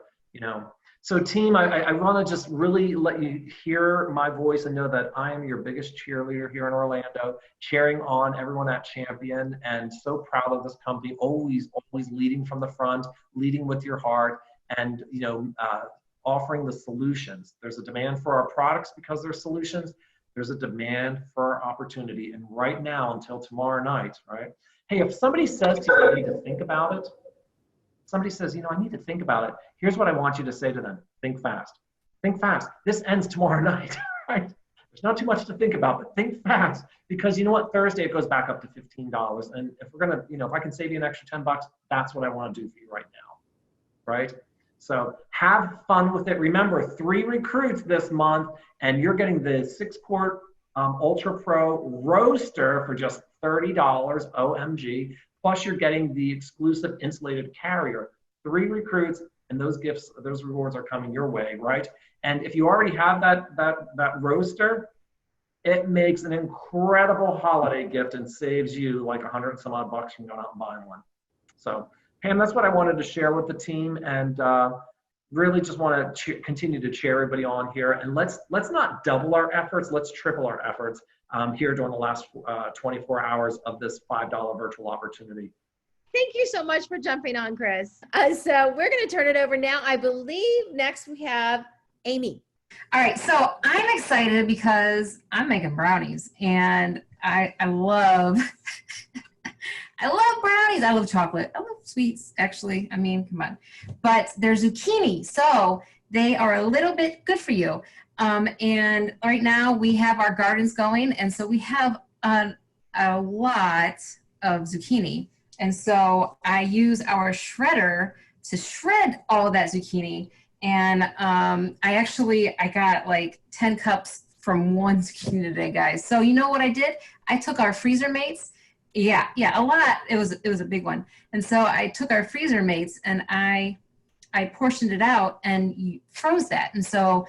So team, I want to just really let you hear my voice and know that I am your biggest cheerleader here in Orlando, cheering on everyone at Champion, and so proud of this company, always leading from the front, leading with your heart, and offering the solutions. There's a demand for our products because they're solutions. There's a demand for our opportunity. And right now until tomorrow night, right? Hey, if somebody says to you, I need to think about it, somebody says, I need to think about it. Here's what I want you to say to them. Think fast. Think fast. This ends tomorrow night, right? There's not too much to think about, but think fast. Because you know what? Thursday, it goes back up to $15. And if we're going to, if I can save you an extra $10, that's what I want to do for you right now, right? So have fun with it. Remember, 3 recruits this month, and you're getting the 6-quart Ultra Pro Roaster for just $30, OMG. Plus, you're getting the exclusive insulated carrier. 3 recruits, and those gifts, those rewards are coming your way, right? And if you already have that roaster, it makes an incredible holiday gift and saves you like $100 and some odd bucks from going out and buying one. So, Pam, that's what I wanted to share with the team, and really just want to continue to cheer everybody on here. And let's not double our efforts, let's triple our efforts here during the last 24 hours of this $5 virtual opportunity. Thank you so much for jumping on, Chris. So we're going to turn it over now. I believe next we have Amy. All right, so I'm excited because I'm making brownies, and I love I love brownies. I love chocolate. I love sweets, actually. I mean, come on. But they're zucchini, so they are a little bit good for you. And right now we have our gardens going, and so we have a lot of zucchini. And so I use our shredder to shred all of that zucchini. And I got like 10 cups from one zucchini today, guys. So you know what I did? I took our freezer mates. Yeah, a lot. It was a big one. And so I took our freezer mates and I portioned it out and froze that. And so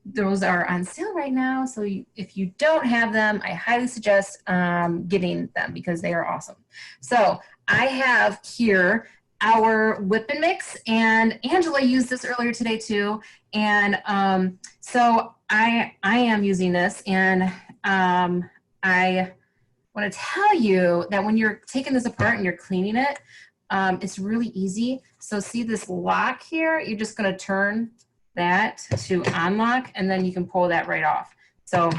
those are on sale right now. So if you don't have them, I highly suggest getting them because they are awesome. So I have here our whip and mix, and Angela used this earlier today too. And so I am using this, and I want to tell you that when you're taking this apart and you're cleaning it, it's really easy. So see this lock here? You're just going to turn that to unlock, and then you can pull that right off. So,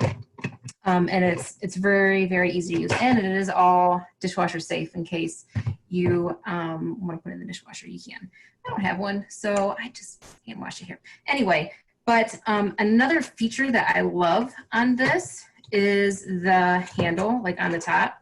and it's very, very easy to use, and it is all dishwasher safe in case you want to put it in the dishwasher. You can. I don't have one, so I just can't wash it here. Anyway, but another feature that I love on this is the handle, like on the top.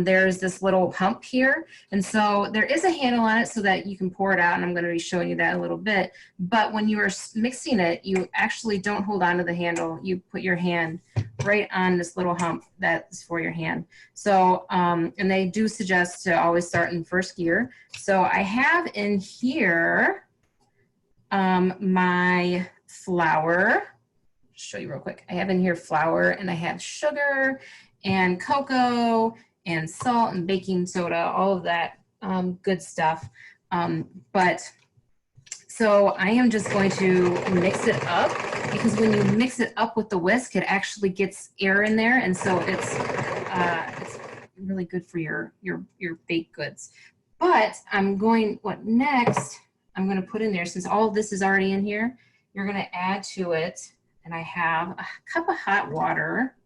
There's this little hump here, and so there is a handle on it so that you can pour it out, and I'm going to be showing you that in a little bit. But when you are mixing it, you actually don't hold on to the handle. You put your hand right on this little hump that's for your hand. So, and they do suggest to always start in first gear. So I have in here my flour. Show you real quick. I have in here flour, and I have sugar and cocoa and salt and baking soda, all of that good stuff. So I am just going to mix it up, because when you mix it up with the whisk, it actually gets air in there, and so it's really good for your baked goods. But what next I'm going to put in there, since all of this is already in here, you're going to add to it, and I have a cup of hot water.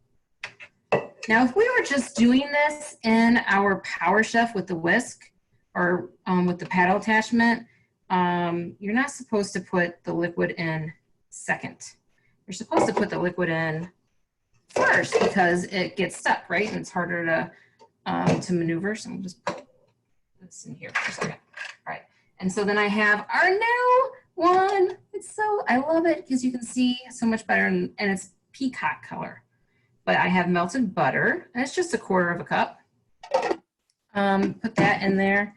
Now, if we were just doing this in our Power Chef with the whisk or with the paddle attachment, you're not supposed to put the liquid in second. You're supposed to put the liquid in first, because it gets stuck, right? And it's harder to maneuver. So I'm just put this in here for a second. All right. And so then I have our new one. I love it because you can see so much better, and it's peacock color. But I have melted butter, and it's just 1/4 cup. Put that in there,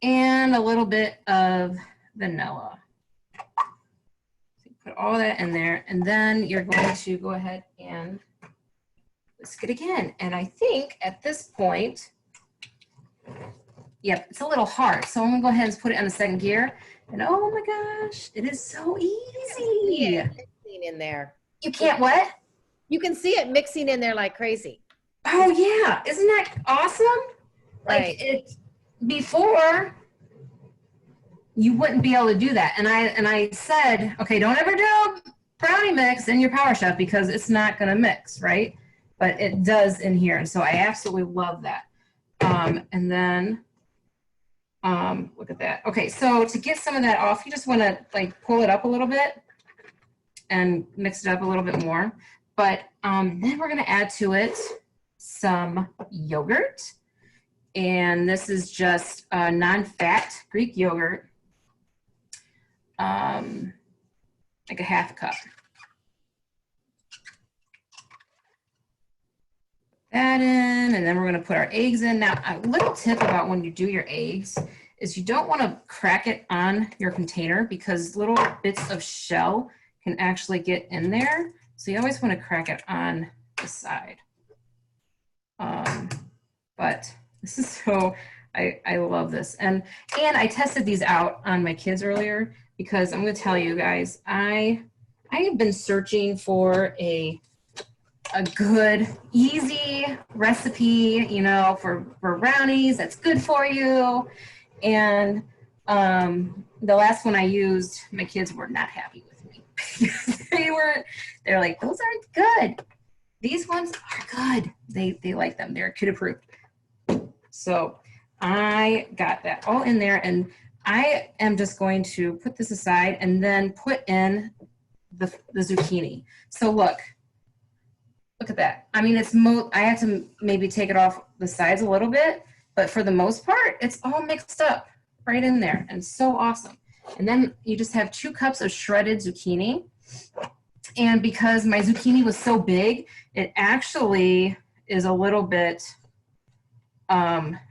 and a little bit of vanilla. So put all that in there, and then you're going to go ahead and whisk it again. And I think at this point, yep, it's a little hard. So I'm gonna go ahead and put it on the second gear. And oh my gosh, it is so easy. Yeah, mixing in there. You can't what? You can see it mixing in there like crazy. Oh yeah, isn't that awesome? Right. Like before, you wouldn't be able to do that. And I said, okay, don't ever do a brownie mix in your Power Chef, because it's not gonna mix, right? But it does in here, and so I absolutely love that. And then, look at that. Okay, so to get some of that off, you just wanna like pull it up a little bit and mix it up a little bit more. But then we're gonna add to it some yogurt. And this is just non-fat Greek yogurt, like 1/2 cup. That in, and then we're gonna put our eggs in. Now, a little tip about when you do your eggs is you don't wanna crack it on your container, because little bits of shell can actually get in there. So you always wanna crack it on the side. But this is so, I love this. And I tested these out on my kids earlier, because I'm gonna tell you guys, I have been searching for a good, easy recipe, you know, for brownies that's good for you. And the last one I used, my kids were not happy with me. They're like, those aren't good. These ones are good. They like them. They're kid approved. So I got that all in there, and I am just going to put this aside and then put in the zucchini. So look at that. I mean, I have to maybe take it off the sides a little bit, but for the most part, it's all mixed up right in there, and so awesome. And then you just have 2 cups of shredded zucchini. And because my zucchini was so big, it actually is a little bit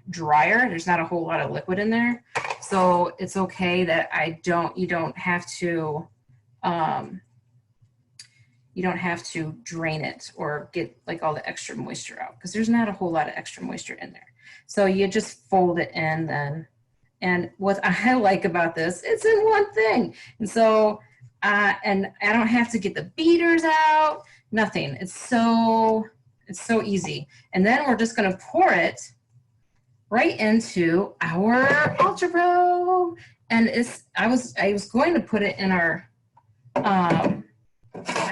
drier. There's not a whole lot of liquid in there. So it's okay that you don't have to drain it or get like all the extra moisture out, because there's not a whole lot of extra moisture in there. So you just fold it in then. And what I like about this, it's in one thing. And so, and I don't have to get the beaters out, nothing. It's so easy. And then we're just gonna pour it right into our Ultra Pro. And I was going to put it in our, I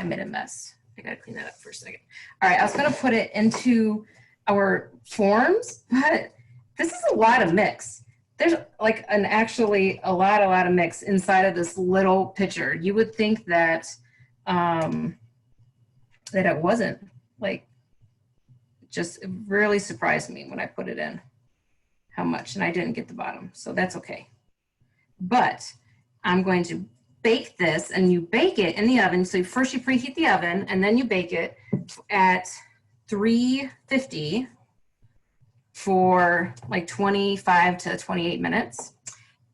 made a mess. I gotta clean that up for a second. All right, I was gonna put it into our forms, but this is a lot of mix. There's like actually a lot of mix inside of this little pitcher. You would think that that it wasn't. Like, it really surprised me when I put it in how much, and I didn't get the bottom, so that's okay. But I'm going to bake this, and you bake it in the oven. So first you preheat the oven, and then you bake it at 350 for like 25 to 28 minutes.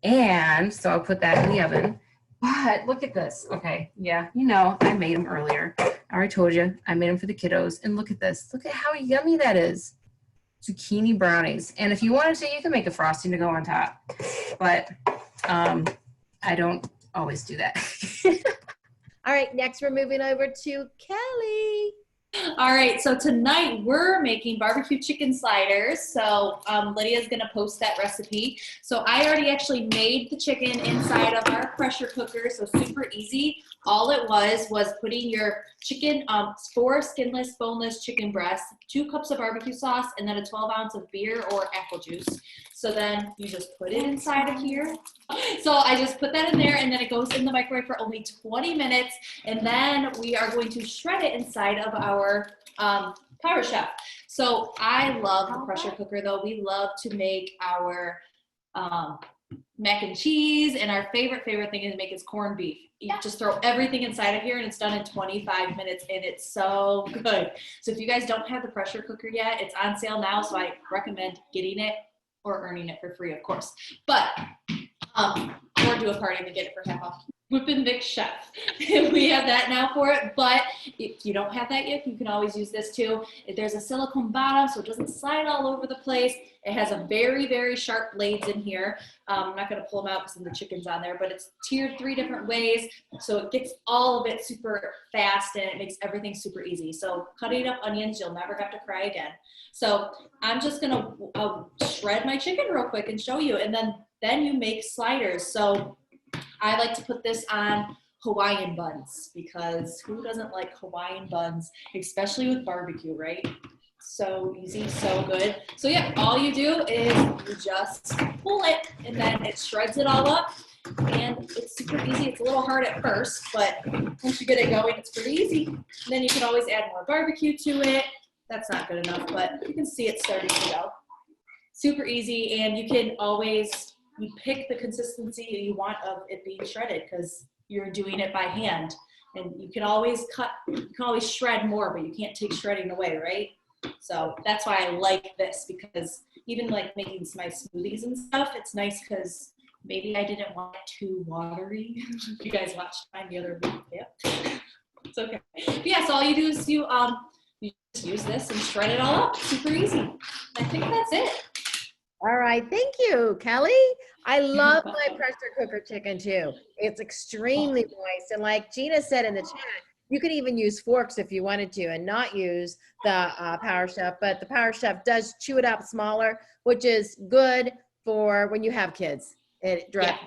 And so I'll put that in the oven. But look at this. Okay, yeah, you know, I made them earlier. I already told you, I made them for the kiddos. And look at this. Look at how yummy that is. Zucchini brownies. And if you wanted to, you can make a frosting to go on top. But I don't always do that. All right, next we're moving over to Kelly. All right, so tonight we're making barbecue chicken sliders. So Lydia's gonna post that recipe. So I already actually made the chicken inside of our pressure cooker, so super easy. All it was putting your chicken, 4 skinless, boneless chicken breasts, 2 cups of barbecue sauce, and then a 12 ounce of beer or apple juice. So then you just put it inside of here. So I just put that in there, and then it goes in the microwave for only 20 minutes. And then we are going to shred it inside of our Power Chef. So I love the pressure cooker though. We love to make our mac and cheese, and our favorite thing to make is corned beef. You just throw everything inside of here and it's done in 25 minutes and it's so good. So if you guys don't have the pressure cooker yet, it's on sale now. So I recommend getting it or earning it for free, of course. But, or do a party and get it for half off. Whippin' Vic Chef. We have that now for it, but if you don't have that yet, you can always use this too. There's a silicone bottom so it doesn't slide all over the place. It has a very, very sharp blades in here. I'm not gonna pull them out because the chicken's on there, but it's tiered 3 different ways. So it gets all of it super fast and it makes everything super easy. So cutting up onions, you'll never have to cry again. So I'm just gonna shred my chicken real quick and show you, and then you make sliders. So I like to put this on Hawaiian buns because who doesn't like Hawaiian buns, especially with barbecue, right? So easy, so good. So yeah, all you do is you just pull it and then it shreds it all up, and it's super easy. It's a little hard at first, but once you get it going, it's pretty easy. And then you can always add more barbecue to it. That's not good enough, but you can see it starting to go. Super easy, and you can always pick the consistency you want of it being shredded because you're doing it by hand. And you can always shred more, but you can't take shredding away, right? So that's why I like this, because even like making my smoothies and stuff, it's nice because maybe I didn't want it too watery. You guys watched mine the other week, yeah. It's okay. But yeah, so all you do is you just use this and shred it all up. Super easy. I think that's it. All right, thank you, Kelly. I love my pressure cooker chicken too. It's extremely moist, and like Gina said in the chat, you could even use forks if you wanted to and not use the Power Chef, but the Power Chef does chew it up smaller, which is good for when you have kids. It drives.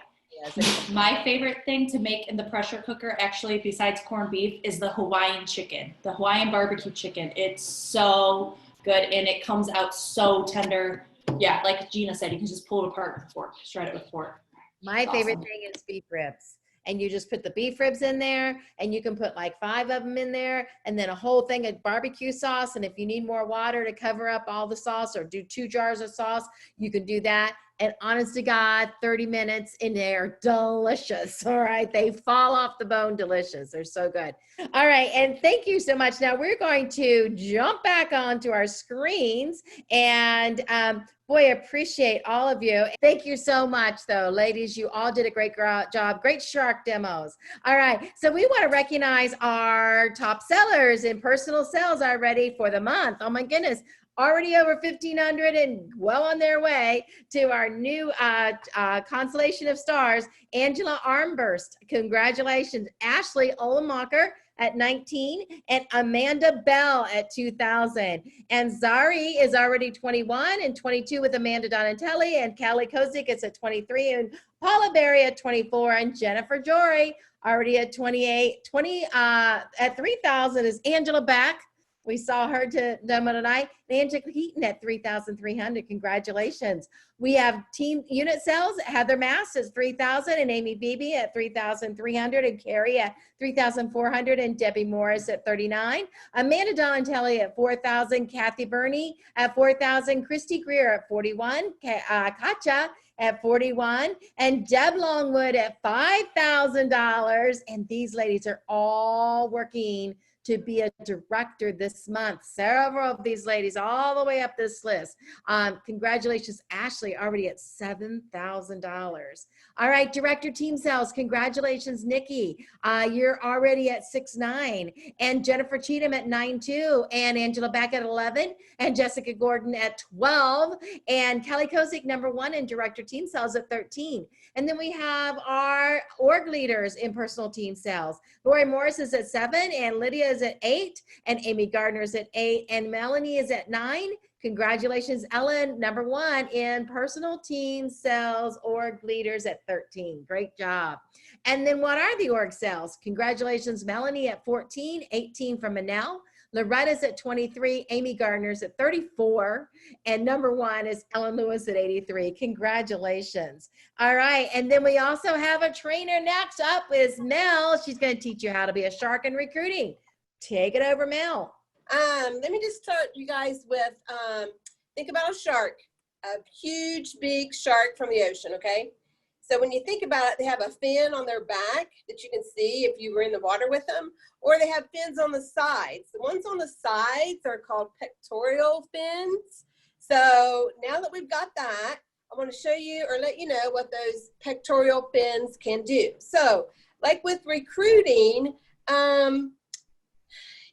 Yeah. My favorite thing to make in the pressure cooker, actually, besides corned beef, is the Hawaiian chicken, the Hawaiian barbecue chicken. It's so good, and it comes out so tender. Yeah, like Gina said, you can just pull it apart with a fork, shred it with a fork. My favorite thing is beef ribs. And you just put the beef ribs in there, and you can put like 5 of them in there, and then a whole thing of barbecue sauce. And if you need more water to cover up all the sauce, or do 2 jars of sauce, you can do that. And honest to God, 30 minutes in there, delicious. All right, they fall off the bone, delicious. They're so good. All right, and thank you so much. Now we're going to jump back onto our screens, and boy, appreciate all of you. Thank you so much, though, ladies. You all did a great job. Great shark demos. All right, so we want to recognize our top sellers in personal sales already for the month. Oh my goodness. Already over 1,500 and well on their way to our new constellation of stars. Angela Armburst, congratulations. Ashley Olemacher at 19, and Amanda Bell at 2,000. And Zari is already 21 and 22 with Amanda Donatelli, and Kelly Kozich is at 23, and Paula Berry at 24, and Jennifer Jory already at 28. At 3,000 is Angela Beck. We saw her demo tonight. And Angela Heaton at 3,300. Congratulations. We have team unit sales. Heather Mass is 3,000, and Amy Beebe at 3,300, and Carrie at 3,400, and Debbie Morris at 39. Amanda Donatelli at 4,000. Kathy Burney at 4,000. Christy Greer at 41. Katja at 41, and Deb Longwood at $5,000. And these ladies are all working to be a director this month. Several of these ladies all the way up this list. Congratulations, Ashley, already at $7,000. All right, director team sales, congratulations, Nikki. You're already at 6.9, and Jennifer Cheatham at 9.2, and Angela Beck at 11, and Jessica Gordon at 12, and Kelly Kozich, number 1 in director team sales at 13. And then we have our org leaders in personal team sales. Lori Morris is at 7, and Lydia is at 8, and Amy Gardner is at 8, and Melanie is at 9. Congratulations, Ellen, number 1 in personal team sales org leaders at 13. Great job. And then what are the org sales? Congratulations, Melanie at 14, 18 from Manel. Loretta's at 23, Amy Gardner's at 34, and number 1 is Ellen Lewis at 83. Congratulations. All right, and then we also have a trainer. Next up is Mel. She's going to teach you how to be a shark in recruiting. Take it over, Mel. Let me just start you guys with, think about a shark, a huge, big shark from the ocean, okay? So when you think about it, they have a fin on their back that you can see if you were in the water with them, or they have fins on the sides. The ones on the sides are called pectoral fins. So now that we've got that, I want to show you or let you know what those pectoral fins can do. So like with recruiting,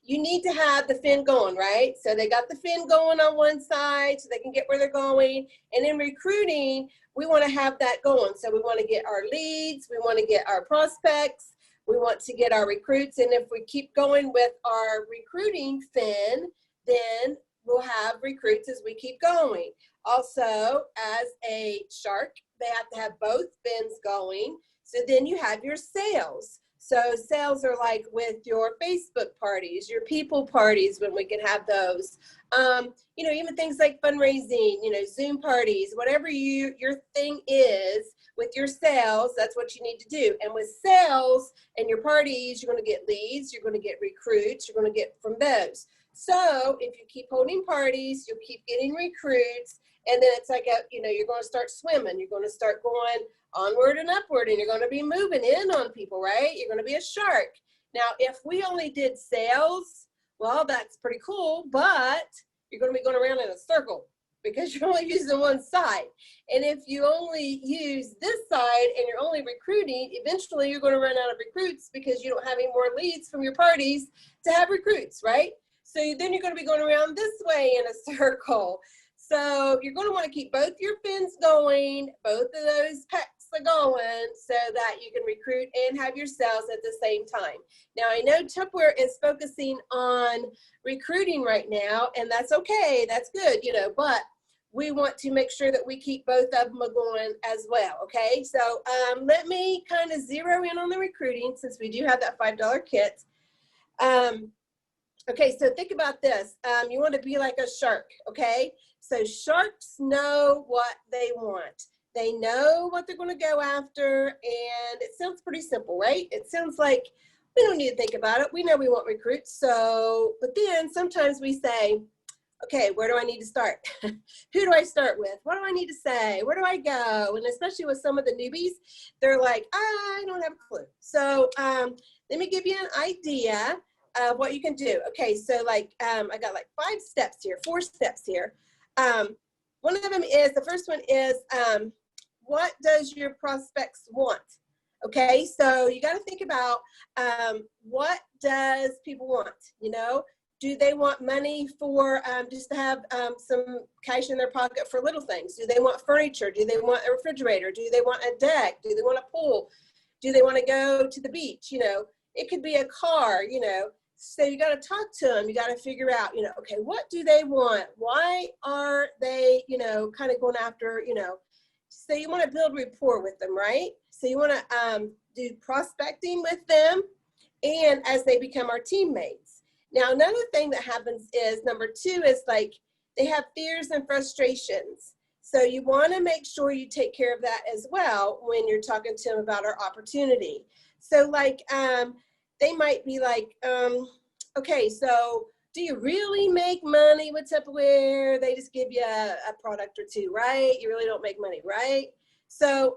you need to have the fin going, right? So they got the fin going on one side so they can get where they're going. And in recruiting, we want to have that going. So we want to get our leads, we want to get our prospects, we want to get our recruits. And if we keep going with our recruiting fin, then we'll have recruits as we keep going. Also, as a shark, they have to have both fins going. So then you have your sales. So sales are like with your Facebook parties, your people parties, when we can have those. You know, even things like fundraising, you know, Zoom parties, whatever your thing is with your sales, that's what you need to do. And with sales and your parties, you're going to get leads, you're going to get recruits, you're going to get from those. So if you keep holding parties, you'll keep getting recruits. And then it's like, you know, you're going to start swimming. You're going to start going onward and upward, and you're going to be moving in on people, right? You're going to be a shark. Now, if we only did sales, well, that's pretty cool, but you're going to be going around in a circle because you're only using one side. And if you only use this side and you're only recruiting, eventually you're going to run out of recruits because you don't have any more leads from your parties to have recruits, right? So then you're going to be going around this way in a circle. So you're going to want to keep both your fins going, both of those pecs are going, so that you can recruit and have your sales at the same time. Now, I know Tupper is focusing on recruiting right now, and that's okay. That's good, you know, but we want to make sure that we keep both of them going as well, okay? So let me kind of zero in on the recruiting since we do have that $5 kit. Okay, so think about this. You want to be like a shark, okay? So sharks know what they want. They know what they're going to go after, and it sounds pretty simple, right? It sounds like we don't need to think about it. We know we want recruits. So, but then sometimes we say, okay, where do I need to start? Who do I start with? What do I need to say? Where do I go? And especially with some of the newbies, they're like, I don't have a clue. So let me give you an idea of what you can do. Okay, so like I got like 4 steps here. One of them is, the first one is, what does your prospects want? Okay, so you got to think about what does people want, you know? Do they want money for just to have some cash in their pocket for little things? Do they want furniture? Do they want a refrigerator? Do they want a deck? Do they want a pool? Do they want to go to the beach? You know, it could be a car, you know. So you got to talk to them. You got to figure out, you know, okay, what do they want? Why are they, you know, kind of going after, you know, so you want to build rapport with them, right? So you want to do prospecting with them and as they become our teammates. Now, another thing that happens is number 2 is like they have fears and frustrations. So you want to make sure you take care of that as well when you're talking to them about our opportunity. So like, they might be like, okay, so do you really make money with Tupperware? They just give you a product or two, right? You really don't make money, right? So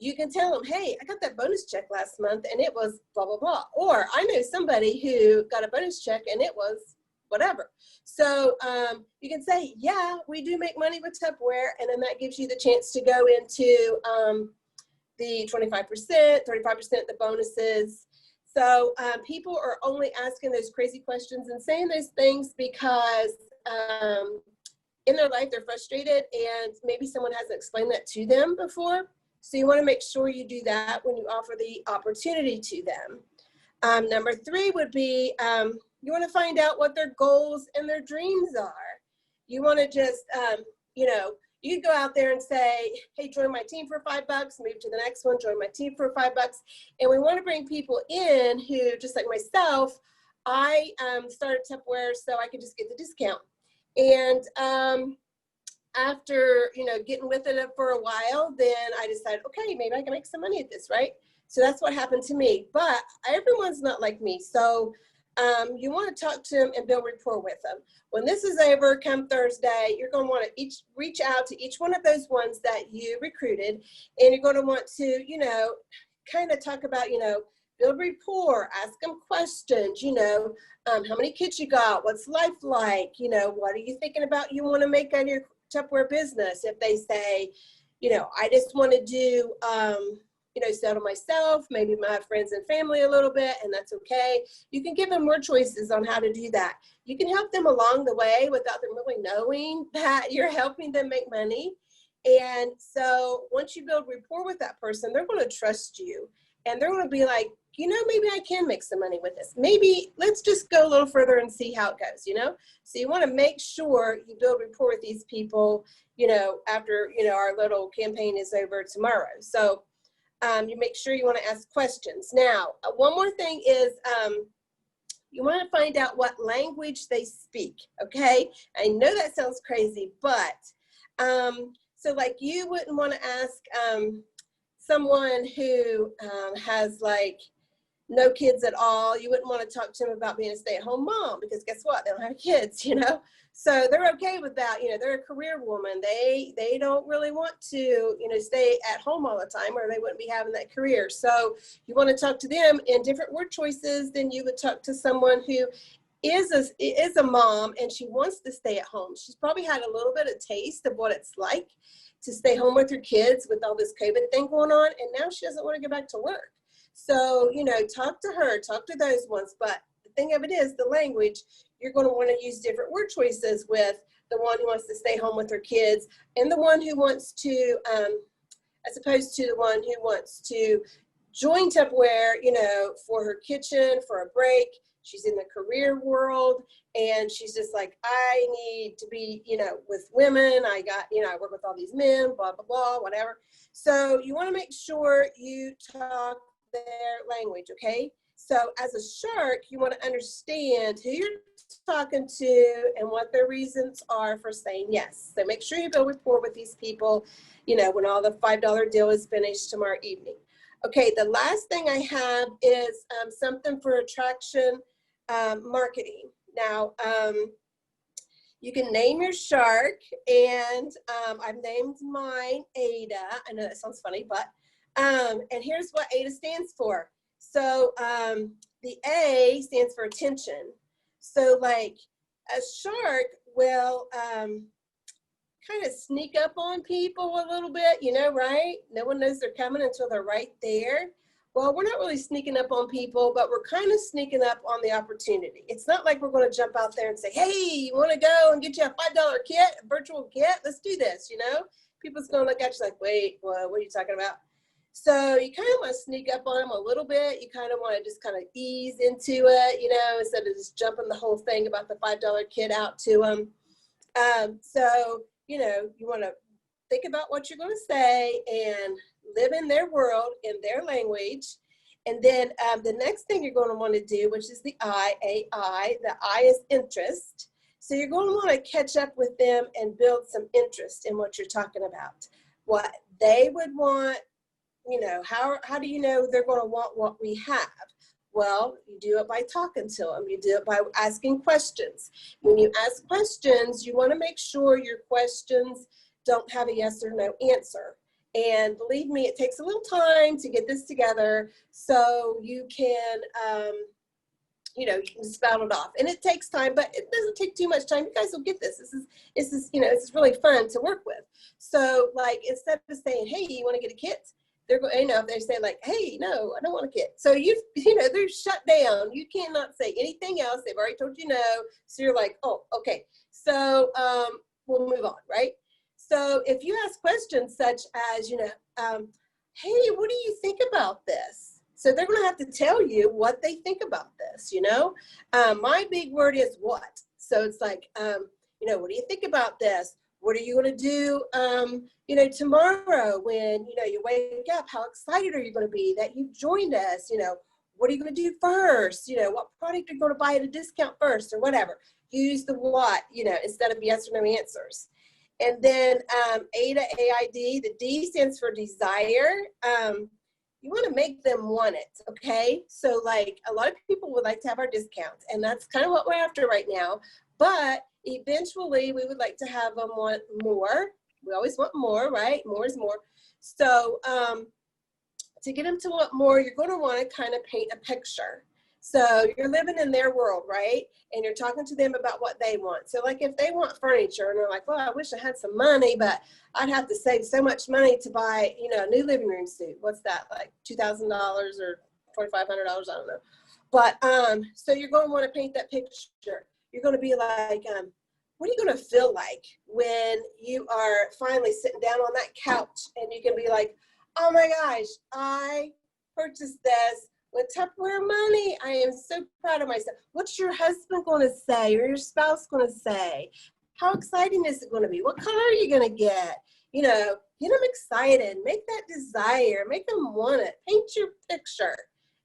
you can tell them, hey, I got that bonus check last month and it was blah, blah, blah. Or I know somebody who got a bonus check and it was whatever. So you can say, yeah, we do make money with Tupperware. And then that gives you the chance to go into the 25%, 35%, the bonuses. So people are only asking those crazy questions and saying those things because in their life they're frustrated and maybe someone hasn't explained that to them before. So you want to make sure you do that when you offer the opportunity to them. Number 3 would be you want to find out what their goals and their dreams are. You want to just, you know, you could go out there and say, hey, join my team for $5, move to the next one, join my team for $5. And we want to bring people in who, just like myself, I started Tupperware so I could just get the discount. And after, you know, getting with it for a while, then I decided, okay, maybe I can make some money at this, right? So that's what happened to me. But everyone's not like me. So you want to talk to them and build rapport with them. When this is over, come Thursday, you're going to want to reach out to each one of those ones that you recruited. And you're going to want to, you know, kind of talk about, you know, build rapport, ask them questions, you know, how many kids you got, what's life like, you know, what are you thinking about you want to make out of your Tupperware business? If they say, you know, I just want to do, you know, settle myself, maybe my friends and family a little bit, and that's okay. You can give them more choices on how to do that. You can help them along the way without them really knowing that you're helping them make money. And so once you build rapport with that person, they're going to trust you. And they're going to be like, you know, maybe I can make some money with this. Maybe let's just go a little further and see how it goes, you know? So you want to make sure you build rapport with these people, you know, after, you know, our little campaign is over tomorrow. So you make sure you want to ask questions. Now, one more thing is you want to find out what language they speak, okay? I know that sounds crazy, but so like you wouldn't want to ask someone who has like no kids at all. You wouldn't want to talk to them about being a stay-at-home mom because guess what? They don't have kids, you know? So they're okay with that. You know, they're a career woman. They don't really want to, you know, stay at home all the time or they wouldn't be having that career. So you want to talk to them in different word choices than you would talk to someone who is a mom and she wants to stay at home. She's probably had a little bit of taste of what it's like to stay home with her kids with all this COVID thing going on. And now she doesn't want to go back to work. So, you know, talk to her, talk to those ones. But the thing of it is the language, you're going to want to use different word choices with the one who wants to stay home with her kids and the one who wants to, as opposed to the one who wants to join Tupperware, you know, for her kitchen, for a break. She's in the career world and she's just like, I need to be, you know, with women. I got, you know, I work with all these men, blah, blah, blah, whatever. So you want to make sure you talk their language, okay? So as a shark, you want to understand who you're talking to and what their reasons are for saying yes. So make sure you build rapport with these people, you know, when all the $5 deal is finished tomorrow evening. Okay, the last thing I have is something for attraction marketing. Now, you can name your shark, and I've named mine Ada. I know that sounds funny, but and here's what Ada stands for. So the A stands for attention. So like a shark will kind of sneak up on people a little bit, you know, right? No one knows they're coming until they're right there. Well, we're not really sneaking up on people, but we're kind of sneaking up on the opportunity. It's not like we're going to jump out there and say, hey, you want to go and get you a $5 kit, a virtual kit? Let's do this, you know? People's going to look at you like, wait, what are you talking about? So you kind of want to sneak up on them a little bit. You kind of want to just kind of ease into it, you know, instead of just jumping the whole thing about the $5 kit out to them. So, you know, you want to think about what you're going to say and live in their world, in their language. And then the next thing you're going to want to do, which is the I, A-I, the I is interest. So you're going to want to catch up with them and build some interest in what you're talking about. What they would want, you know, how do you know they're going to want what we have? Well, you do it by talking to them. You do it by asking questions. When you ask questions, you want to make sure your questions don't have a yes or no answer. And believe me, it takes a little time to get this together so you can, you know, you can spout it off. And it takes time, but it doesn't take too much time. You guys will get this. This is, you know, this is really fun to work with. So like, instead of saying, hey, you want to get a kit? They're going, you know, if they say like, hey, no, I don't want a kit. So you know, they're shut down. You cannot say anything else. They've already told you no. So you're like, oh, okay. So we'll move on, right? So if you ask questions such as, you know, hey, what do you think about this? So they're going to have to tell you what they think about this, you know. My big word is what. So it's like, you know, what do you think about this? What are you going to do, you know, tomorrow when, you know, you wake up? How excited are you going to be that you've joined us? You know, what are you going to do first? You know, what product are you going to buy at a discount first or whatever? Use the what, you know, instead of yes or no answers. And then A to AID, the D stands for desire. You want to make them want it, okay? So like a lot of people would like to have our discounts, and that's kind of what we're after right now. But eventually we would like to have them want more. We always want more, right? More is more. So to get them to want more, you're going to want to kind of paint a picture. So you're living in their world, right? And you're talking to them about what they want. So like if they want furniture and they're like, well, I wish I had some money, but I'd have to save so much money to buy, you know, a new living room suit. What's that, like $2,000 or $2,500? I don't know. But so you're going to want to paint that picture. You're going to be like, what are you going to feel like when you are finally sitting down on that couch and you can be like, oh my gosh, I purchased this with Tupperware money. I am so proud of myself. What's your husband going to say or your spouse going to say? How exciting is it going to be? What color are you going to get? You know, get them excited. Make that desire. Make them want it. Paint your picture,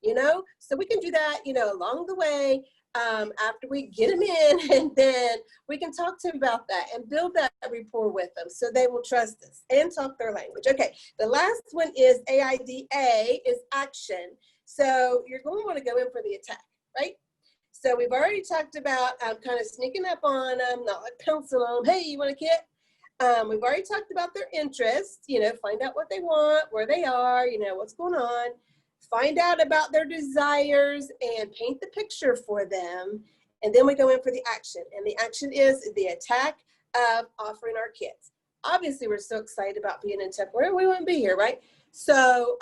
you know? So we can do that, you know, along the way after we get them in, and then we can talk to them about that and build that rapport with them so they will trust us and talk their language. Okay, the last one is AIDA, is action. So you're going to want to go in for the attack, right? So we've already talked about kind of sneaking up on them, not like pouncing on them. Hey, you want a kit? We've already talked about their interests, you know, find out what they want, where they are, you know, what's going on. Find out about their desires and paint the picture for them. And then we go in for the action. And the action is the attack of offering our kits. Obviously, we're so excited about being in Tupperware. We wouldn't be here, right? So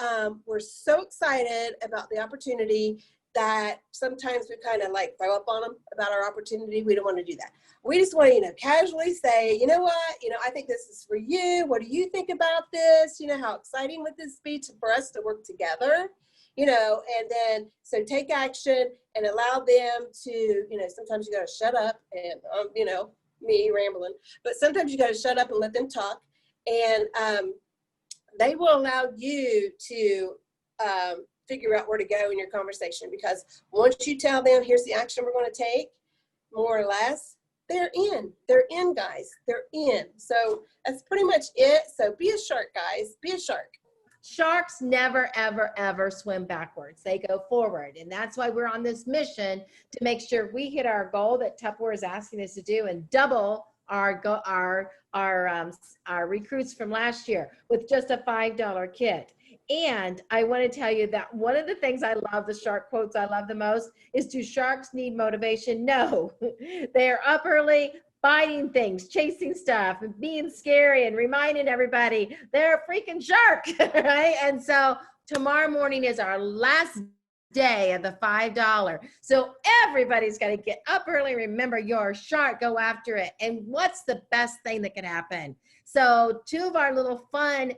we're so excited about the opportunity that sometimes we kind of like throw up on them about our opportunity. We don't want to do that. We just want to, you know, casually say, you know what, you know, I think this is for you. What do you think about this? You know, how exciting would this be for us to work together? You know, and then, so take action and allow them to, you know, sometimes you got to shut up and, you know, me rambling, but sometimes you got to shut up and let them talk. And they will allow you to figure out where to go in your conversation, because once you tell them, here's the action we're going to take, more or less, they're in, guys, they're in. So that's pretty much it. So be a shark, guys, be a shark. Sharks never, ever, ever swim backwards. They go forward. And that's why we're on this mission to make sure we hit our goal that Tupperware is asking us to do and double our recruits from last year with just a $5 kit. And I want to tell you that one of the things I love, the shark quotes I love the most, is, do sharks need motivation? No. They are up early, fighting things, chasing stuff, and being scary and reminding everybody they're a freaking shark, right? And so tomorrow morning is our last day of the $5. So everybody's got to get up early. Remember, you're a shark, go after it. And what's the best thing that can happen? So two of our little fun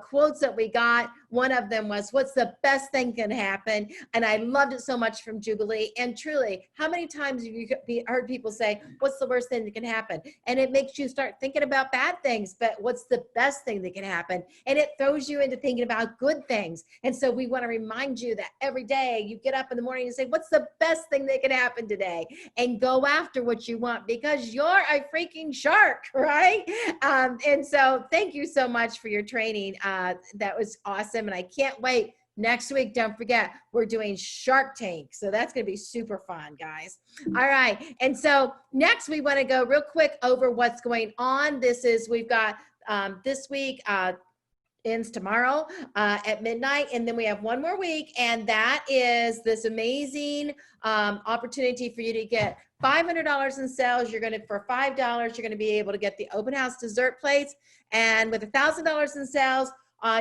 quotes that we got, one of them was, what's the best thing can happen? And I loved it so much from Jubilee. And truly, how many times have you heard people say, what's the worst thing that can happen? And it makes you start thinking about bad things, but what's the best thing that can happen? And it throws you into thinking about good things. And so we want to remind you that every day you get up in the morning and say, what's the best thing that can happen today? And go after what you want, because you're a freaking shark, right? And so thank you so much for your training. That was awesome. And I can't wait. Next week, don't forget, we're doing Shark Tank. So that's going to be super fun, guys. All right. And so next, we want to go real quick over what's going on. We've got this week, ends tomorrow at midnight, and then we have one more week, and that is this amazing opportunity for you to get $500 in sales. You're going to, for $5, you're going to be able to get the open house dessert plates, and with $1,000 in sales,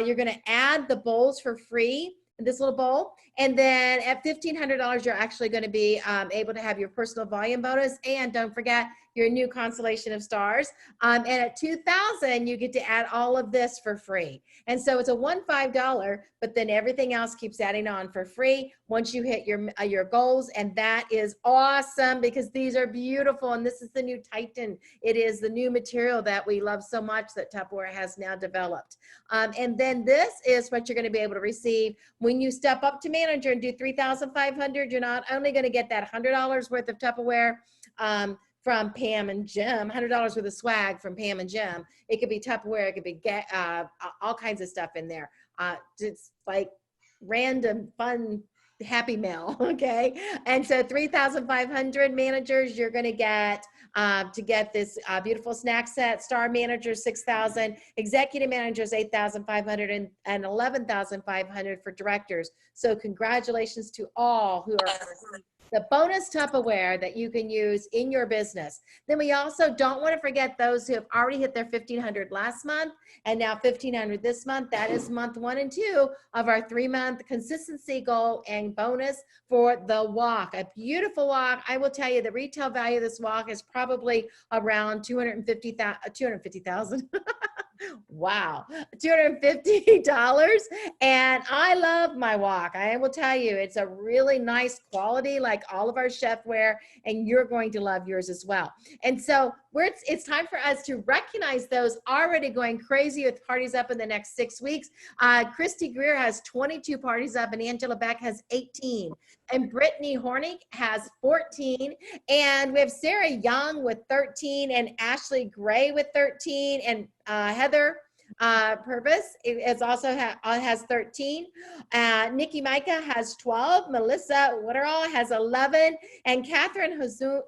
you're going to add the bowls for free, this little bowl, and then at $1,500, you're actually going to be able to have your personal volume bonus, and don't forget your new constellation of stars. And at $2,000, you get to add all of this for free. And so it's a $15, but then everything else keeps adding on for free once you hit your goals. And that is awesome because these are beautiful. And this is the new Titan. It is the new material that we love so much that Tupperware has now developed. And then this is what you're going to be able to receive when you step up to manager and do $3,500. You're not only going to get that $100 worth of Tupperware from Pam and Jim, $100 worth of swag from Pam and Jim. It could be Tupperware, it could be all kinds of stuff in there. It's like random fun happy mail, okay? And so 3,500 managers, you're gonna get to get this beautiful snack set. Star managers, 6,000. Executive managers, 8,500, and 11,500 for directors. So congratulations to all who are the bonus Tupperware that you can use in your business. Then we also don't want to forget those who have already hit their 1,500 last month and now 1,500 this month. That is month 1 and 2 of our 3-month consistency goal and bonus for the walk. A beautiful walk. I will tell you the retail value of this walk is probably around $250,000. Wow, $250. And I love my walk. I will tell you, it's a really nice quality, like all of our chefware, and you're going to love yours as well. And so it's time for us to recognize those already going crazy with parties up in the next 6 weeks. Christy Greer has 22 parties up, and Angela Beck has 18. And Brittany Hornick has 14. And we have Sarah Young with 13, and Ashley Gray with 13, and Heather Purvis is also has 13. Nikki Micah has 12. Melissa Witterall has 11, and Catherine Hasu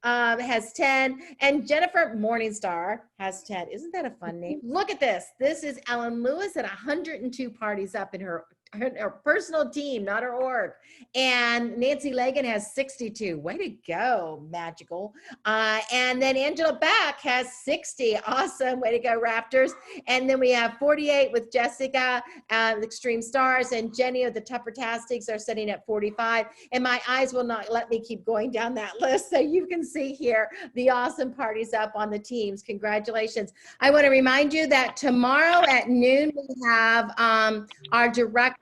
has 10, and Jennifer Morningstar has 10. Isn't that a fun name? Look at this. This is Ellen Lewis at 102 parties up in her personal team, not her org. And Nancy Lagan has 62. Way to go, magical. And then Angela Beck has 60. Awesome. Way to go, Raptors. And then we have 48 with Jessica, Extreme Stars, and Jenny of the Tuppertastics are sitting at 45. And my eyes will not let me keep going down that list. So you can see here the awesome parties up on the teams. Congratulations. I want to remind you that tomorrow at noon, we have our director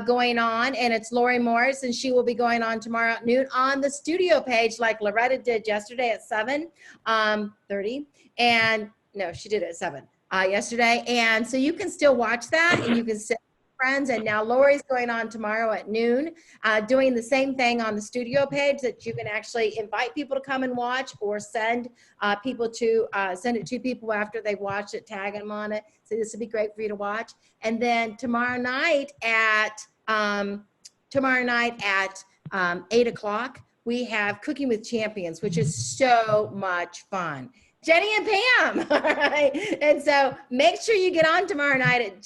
going on, and it's Lori Morris, and she will be going on tomorrow at noon on the studio page like Loretta did yesterday at 7:30. And no, she did it at 7 yesterday. And so you can still watch that, and you can sit with friends. And now Lori's going on tomorrow at noon, doing the same thing on the studio page that you can actually invite people to come and watch, or send people to send it to people after they watch it, tag them on it. So this would be great for you to watch. And then tomorrow night at 8 o'clock, we have Cooking with Champions, which is so much fun. Jenny and Pam, all right? And so make sure you get on tomorrow night at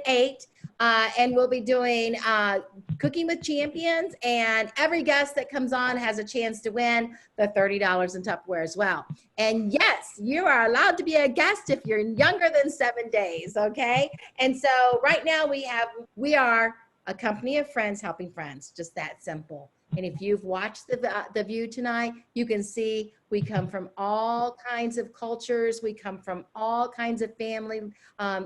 8. And we'll be doing Cooking with Champions, and every guest that comes on has a chance to win the $30 in Tupperware as well. And yes, you are allowed to be a guest if you're younger than 7 days, okay? And so right now we are a company of friends helping friends, just that simple. And if you've watched the View tonight, you can see we come from all kinds of cultures. We come from all kinds of family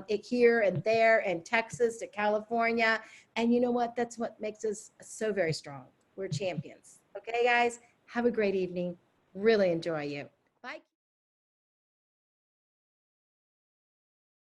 here and there, and Texas to California. And you know what? That's what makes us so very strong. We're champions. Okay, guys? Have a great evening. Really enjoy you.